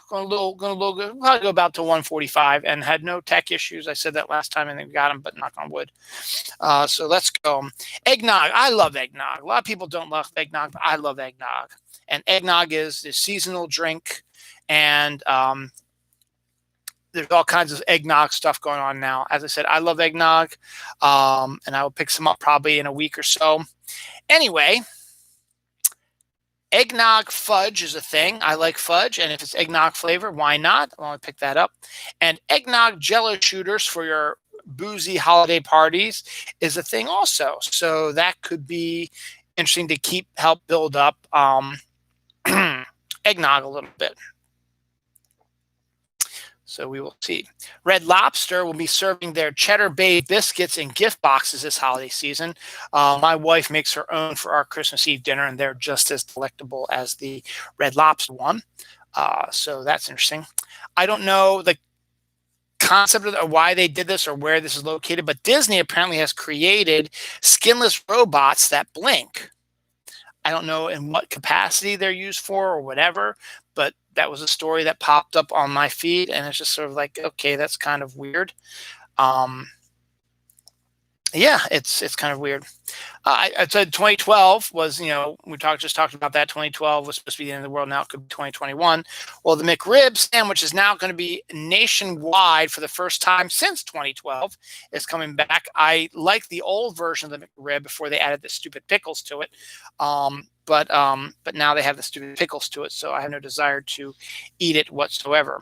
[SPEAKER 1] going to probably go about to 145, and had no tech issues. I said that last time, and they got them, but knock on wood. So let's go. Eggnog. I love eggnog. A lot of people don't love eggnog, but I love eggnog. And eggnog is a seasonal drink, and there's all kinds of eggnog stuff going on now. As I said, I love eggnog, and I will pick some up probably in a week or so. Anyway, eggnog fudge is a thing. I like fudge, and if it's eggnog flavor, why not? I want to pick that up. And eggnog jello shooters for your boozy holiday parties is a thing also. So that could be interesting to help build up eggnog a little bit. So we will see. Red Lobster will be serving their Cheddar Bay biscuits in gift boxes this holiday season. My wife makes her own for our Christmas Eve dinner, and they're just as delectable as the Red Lobster one. So that's interesting. I don't know the concept of why they did this or where this is located, but Disney apparently has created skinless robots that blink. I don't know in what capacity they're used for or whatever, but that was a story that popped up on my feed, and it's just sort of like, okay, that's kind of weird. Yeah, it's kind of weird. I said 2012 was, we just talked about that. 2012 was supposed to be the end of the world. Now it could be 2021. Well, the McRib sandwich is now going to be nationwide for the first time since 2012. It's coming back. I like the old version of the McRib before they added the stupid pickles to it. But now they have the stupid pickles to it, so I have no desire to eat it whatsoever.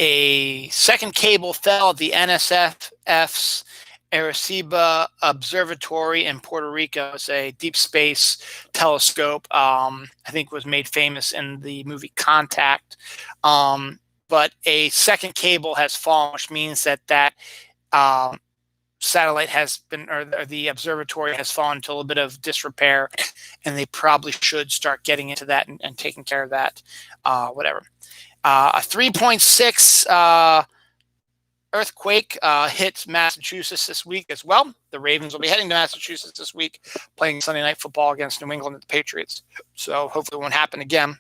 [SPEAKER 1] A second cable fell at the NSF's Arecibo Observatory in Puerto Rico. It's a deep space telescope. I think was made famous in the movie Contact. But a second cable has fallen, which means that satellite has been, or the observatory has fallen into a little bit of disrepair, and they probably should start getting into that and taking care of that. Whatever. A 3.6 earthquake hit Massachusetts this week as well. The Ravens will be heading to Massachusetts this week, playing Sunday Night Football against New England and the Patriots. So hopefully it won't happen again.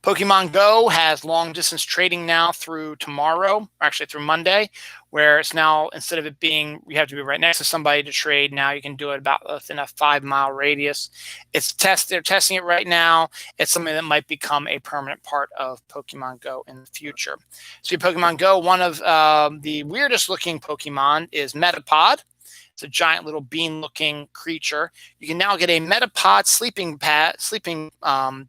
[SPEAKER 1] Pokemon Go has long distance trading now through tomorrow, or actually through Monday, where it's now, instead of it being, you have to be right next to somebody to trade, now you can do it about within a 5-mile radius. They're testing it right now. It's something that might become a permanent part of Pokemon Go in the future. So Pokemon Go, one of the weirdest looking Pokemon is Metapod. It's a giant little bean-looking creature. You can now get a Metapod sleeping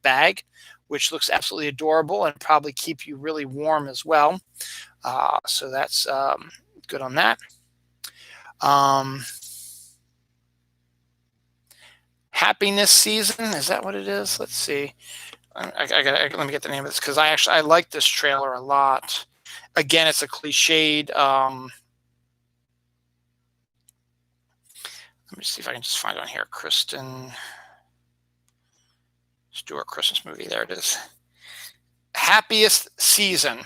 [SPEAKER 1] bag, which looks absolutely adorable and probably keep you really warm as well. So that's good on that. Happiness season, is that what it is? Let's see. Let me get the name of this, because I like this trailer a lot. Again, it's a cliched. Let me see if I can just find it on here. Kristen Stewart Christmas movie. There it is. Happiest Season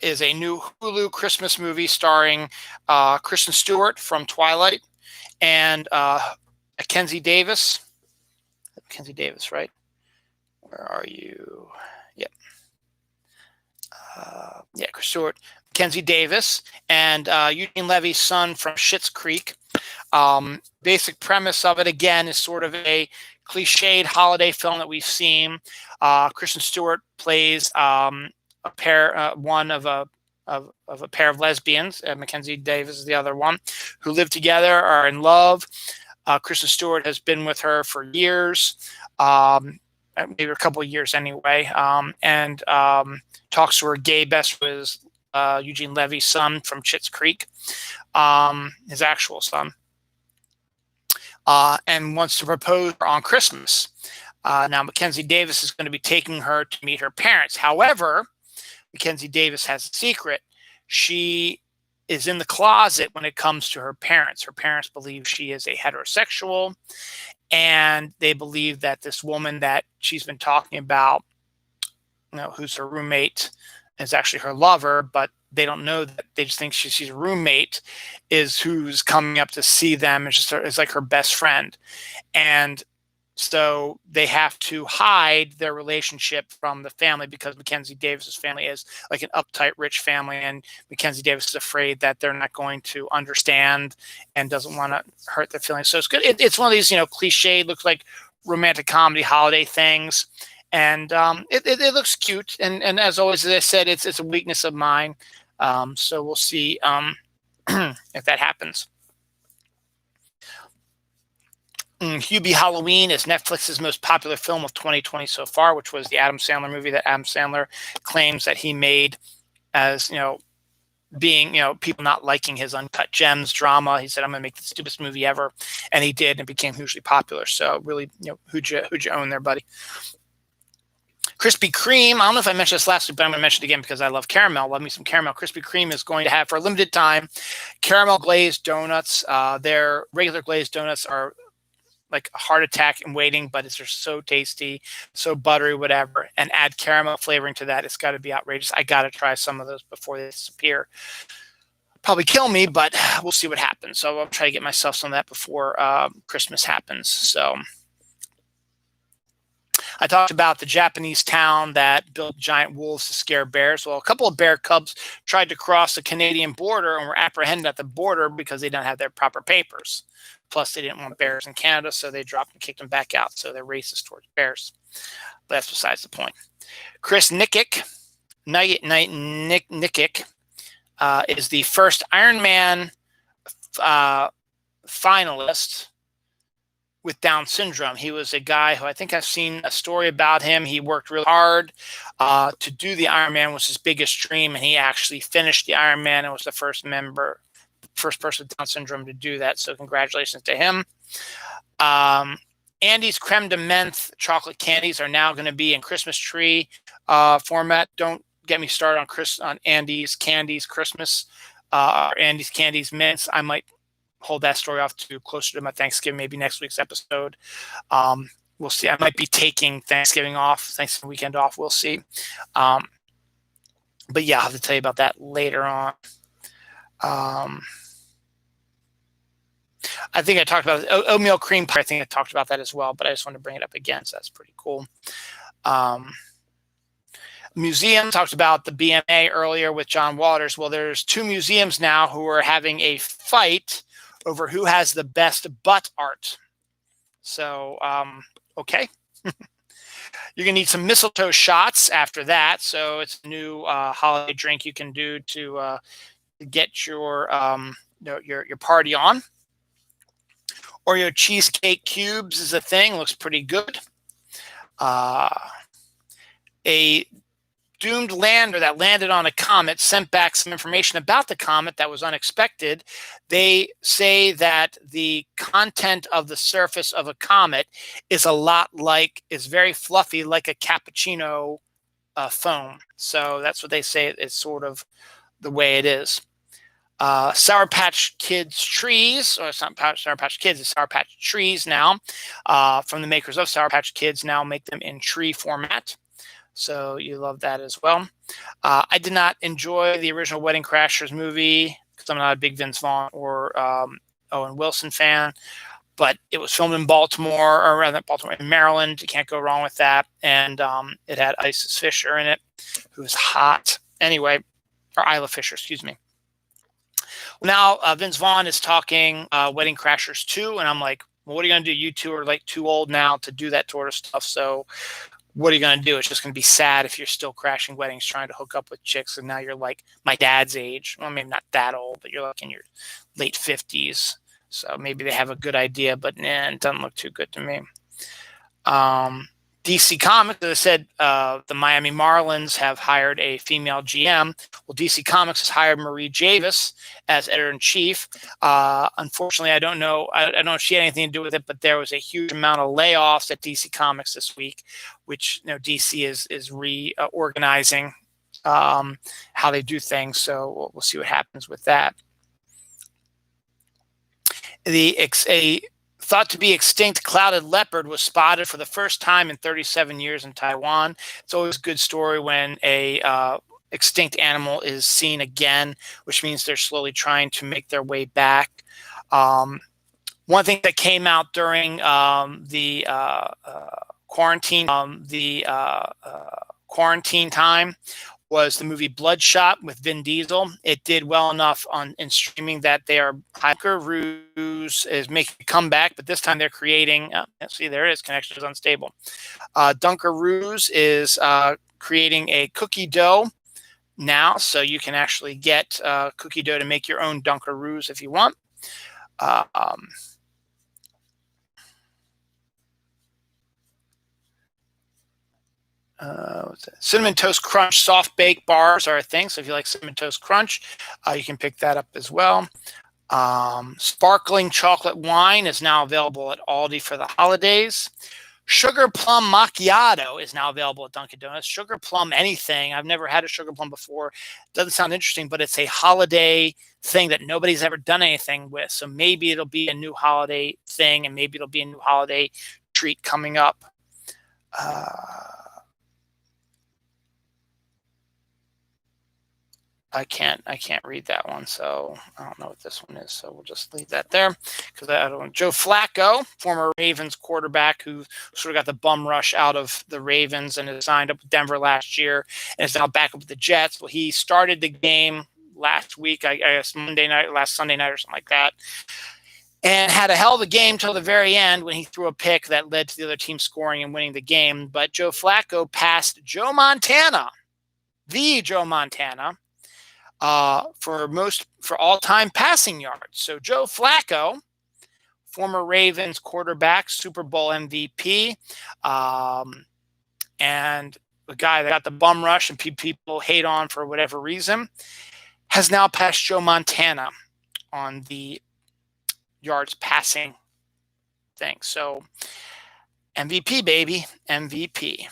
[SPEAKER 1] is a new Hulu Christmas movie starring Kristen Stewart from Twilight and Mackenzie Davis. Mackenzie Davis, right? Where are you? Yep. Kristen Stewart, Mackenzie Davis, and Eugene Levy's son from Schitt's Creek. Basic premise of it, again, is sort of a cliched holiday film that we've seen. Kristen Stewart plays one of a pair of lesbians. Mackenzie Davis is the other one, who live together, are in love. Kristen Stewart has been with her for years, maybe a couple of years anyway, and talks to her gay best friend, Eugene Levy's son from Schitt's Creek, his actual son. And wants to propose on Christmas. Now, Mackenzie Davis is going to be taking her to meet her parents. However, Mackenzie Davis has a secret. She is in the closet when it comes to her parents. Her parents believe she is a heterosexual, and they believe that this woman that she's been talking about, who's her roommate, is actually her lover, but they don't know that. They just think she's a roommate, is who's coming up to see them. It's like her best friend. And so they have to hide their relationship from the family, because Mackenzie Davis's family is like an uptight, rich family. And Mackenzie Davis is afraid that they're not going to understand and doesn't want to hurt their feelings. So it's good. It's one of these, cliched, looks like romantic comedy holiday things. And it looks cute. And as always, as I said, it's a weakness of mine. So we'll see if that happens. Hubie Halloween is Netflix's most popular film of 2020 so far, which was the Adam Sandler movie that Adam Sandler claims that he made as, being, people not liking his Uncut Gems drama. He said, I'm going to make the stupidest movie ever. And he did, and it became hugely popular. So really, who'd you own there, buddy? Krispy Kreme, I don't know if I mentioned this last week, but I'm going to mention it again because I love caramel. Love me some caramel. Krispy Kreme is going to have, for a limited time, caramel glazed donuts. Their regular glazed donuts are like a heart attack in waiting, but it's just so tasty, so buttery, whatever. And add caramel flavoring to that. It's got to be outrageous. I got to try some of those before they disappear. Probably kill me, but we'll see what happens. So I'll try to get myself some of that before Christmas happens. So I talked about the Japanese town that built giant wolves to scare bears. Well, a couple of bear cubs tried to cross the Canadian border and were apprehended at the border because they didn't have their proper papers. Plus, they didn't want bears in Canada, so they dropped and kicked them back out. So they're racist towards bears. But that's besides the point. Chris Nickick is the first Iron Man finalist with Down syndrome. He was a guy who I think I've seen a story about him. He worked really hard to do the Iron Man, was his biggest dream, and he actually finished the Iron Man and was the first person with Down syndrome to do that. So congratulations to him. Andy's creme de menthe chocolate candies are now going to be in Christmas tree format. Don't get me started on Andy's candies Christmas or Andy's candies mints. I might hold that story off to closer to my Thanksgiving, maybe next week's episode. We'll see. I might be taking Thanksgiving weekend off. We'll see. But yeah, I'll have to tell you about that later on. I think I talked about oatmeal cream pie. I think I talked about that as well, but I just want to bring it up again. So that's pretty cool. Museum, talked about the BMA earlier with John Waters. Well, there's two museums now who are having a fight over who has the best butt art. So, okay. You're going to need some mistletoe shots after that. So it's a new holiday drink you can do to get your party on. Oreo cheesecake cubes is a thing. Looks pretty good. A doomed lander that landed on a comet sent back some information about the comet that was unexpected. They say that the content of the surface of a comet is very fluffy, like a cappuccino foam. So that's what they say. It's sort of the way it is. Sour Patch Kids trees, or it's not Sour Patch Kids, it's Sour Patch trees now, from the makers of Sour Patch Kids, now make them in tree format. So you love that as well. I did not enjoy the original Wedding Crashers movie because I'm not a big Vince Vaughn or Owen Wilson fan, but it was filmed in Baltimore, or rather Baltimore, in Maryland. You can't go wrong with that. And it had Isis Fisher in it, who's hot. Anyway, or Isla Fisher, excuse me. Now, Vince Vaughn is talking Wedding Crashers 2, and I'm like, well, what are you going to do? You two are like too old now to do that sort of stuff, so what are you going to do? It's just going to be sad if you're still crashing weddings trying to hook up with chicks, and now you're like my dad's age. Well, maybe not that old, but you're like in your late 50s, so maybe they have a good idea, but it doesn't look too good to me. DC Comics, as I said, the Miami Marlins have hired a female GM. Well, DC Comics has hired Marie Javis as editor-in-chief. Unfortunately, I don't know if she had anything to do with it, but there was a huge amount of layoffs at DC Comics this week, which DC is reorganizing how they do things. So we'll see what happens with that. A thought to be extinct clouded leopard was spotted for the first time in 37 years in Taiwan. It's always a good story when a extinct animal is seen again, which means they're slowly trying to make their way back. One thing that came out during the quarantine time was the movie Bloodshot with Vin Diesel. It did well enough in streaming that they are Dunkaroos is making a comeback, but this time they're creating. See, there it is. Connection is unstable. Dunkaroos is creating a cookie dough now, so you can actually get cookie dough to make your own Dunkaroos if you want. What's that? Cinnamon Toast Crunch soft bake bars are a thing. So if you like Cinnamon Toast Crunch, you can pick that up as well. Sparkling chocolate wine is now available at Aldi for the holidays. Sugar plum macchiato is now available at Dunkin' Donuts. Sugar plum anything. I've never had a sugar plum before. Doesn't sound interesting, but it's a holiday thing that nobody's ever done anything with. So maybe it'll be a new holiday thing, and maybe it'll be a new holiday treat coming up. I can't read that one, so I don't know what this one is. So we'll just leave that there because I don't. Joe Flacco, former Ravens quarterback, who sort of got the bum rush out of the Ravens and has signed up with Denver last year and is now back up with the Jets. Well, he started the game last week, I guess last Sunday night or something like that, and had a hell of a game till the very end when he threw a pick that led to the other team scoring and winning the game. But Joe Flacco passed Joe Montana, for all-time passing yards. So Joe Flacco, former Ravens quarterback, Super Bowl MVP, and the guy that got the bum rush and people hate on for whatever reason, has now passed Joe Montana on the yards passing thing. So MVP, baby, MVP.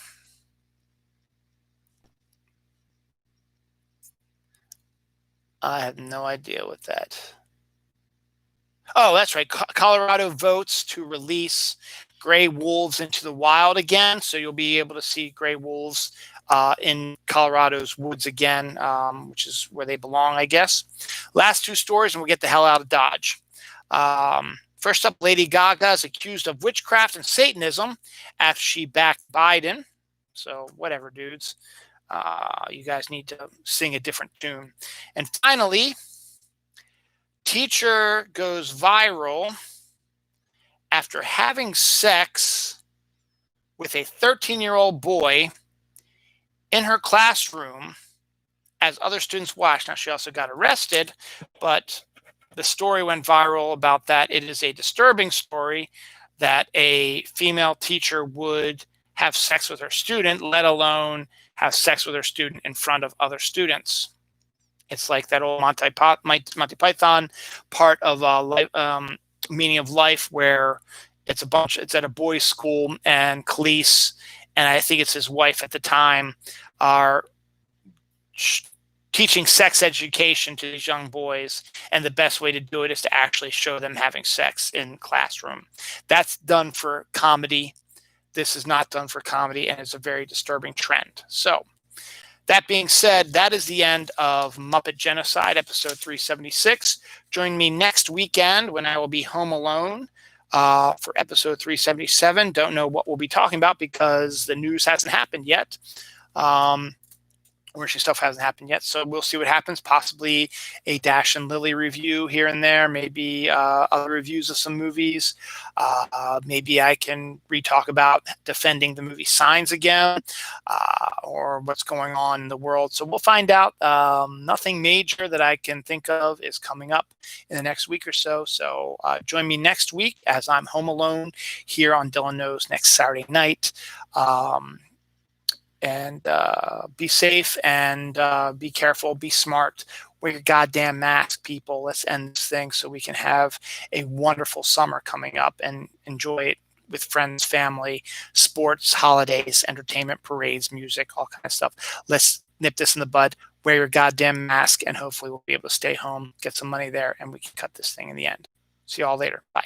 [SPEAKER 1] I have no idea what that. Oh, that's right. Colorado votes to release gray wolves into the wild again. So you'll be able to see gray wolves in Colorado's woods again, which is where they belong, I guess. Last two stories, and we'll get the hell out of Dodge. First up, Lady Gaga is accused of witchcraft and Satanism after she backed Biden. So whatever, dudes. You guys need to sing a different tune. And finally, teacher goes viral after having sex with a 13-year-old boy in her classroom as other students watched. Now, she also got arrested, but the story went viral about that. It is a disturbing story that a female teacher would have sex with her student, let alone have sex with her student in front of other students. It's like that old Monty Python part of Meaning of Life, where it's at a boys' school, and Khalees, and I think it's his wife at the time, are teaching sex education to these young boys, and the best way to do it is to actually show them having sex in classroom. That's done for comedy. This is not done for comedy, and it's a very disturbing trend. So that being said, that is the end of Muppet Genocide, episode 376. Join me next weekend when I will be home alone for episode 377. Don't know what we'll be talking about because the news hasn't happened yet. Or stuff hasn't happened yet. So we'll see what happens. Possibly a Dash and Lily review here and there. Maybe other reviews of some movies. Maybe I can re-talk about defending the movie Signs again, or what's going on in the world. So we'll find out. Nothing major that I can think of is coming up in the next week or so. So join me next week as I'm home alone here on Dylan Knows next Saturday night. And be safe and be careful, be smart, wear your goddamn mask, people. Let's end this thing so we can have a wonderful summer coming up and enjoy it with friends, family, sports, holidays, entertainment, parades, music, all kind of stuff. Let's nip this in the bud, wear your goddamn mask, and hopefully we'll be able to stay home, get some money there, and we can cut this thing in the end. See you all later. Bye.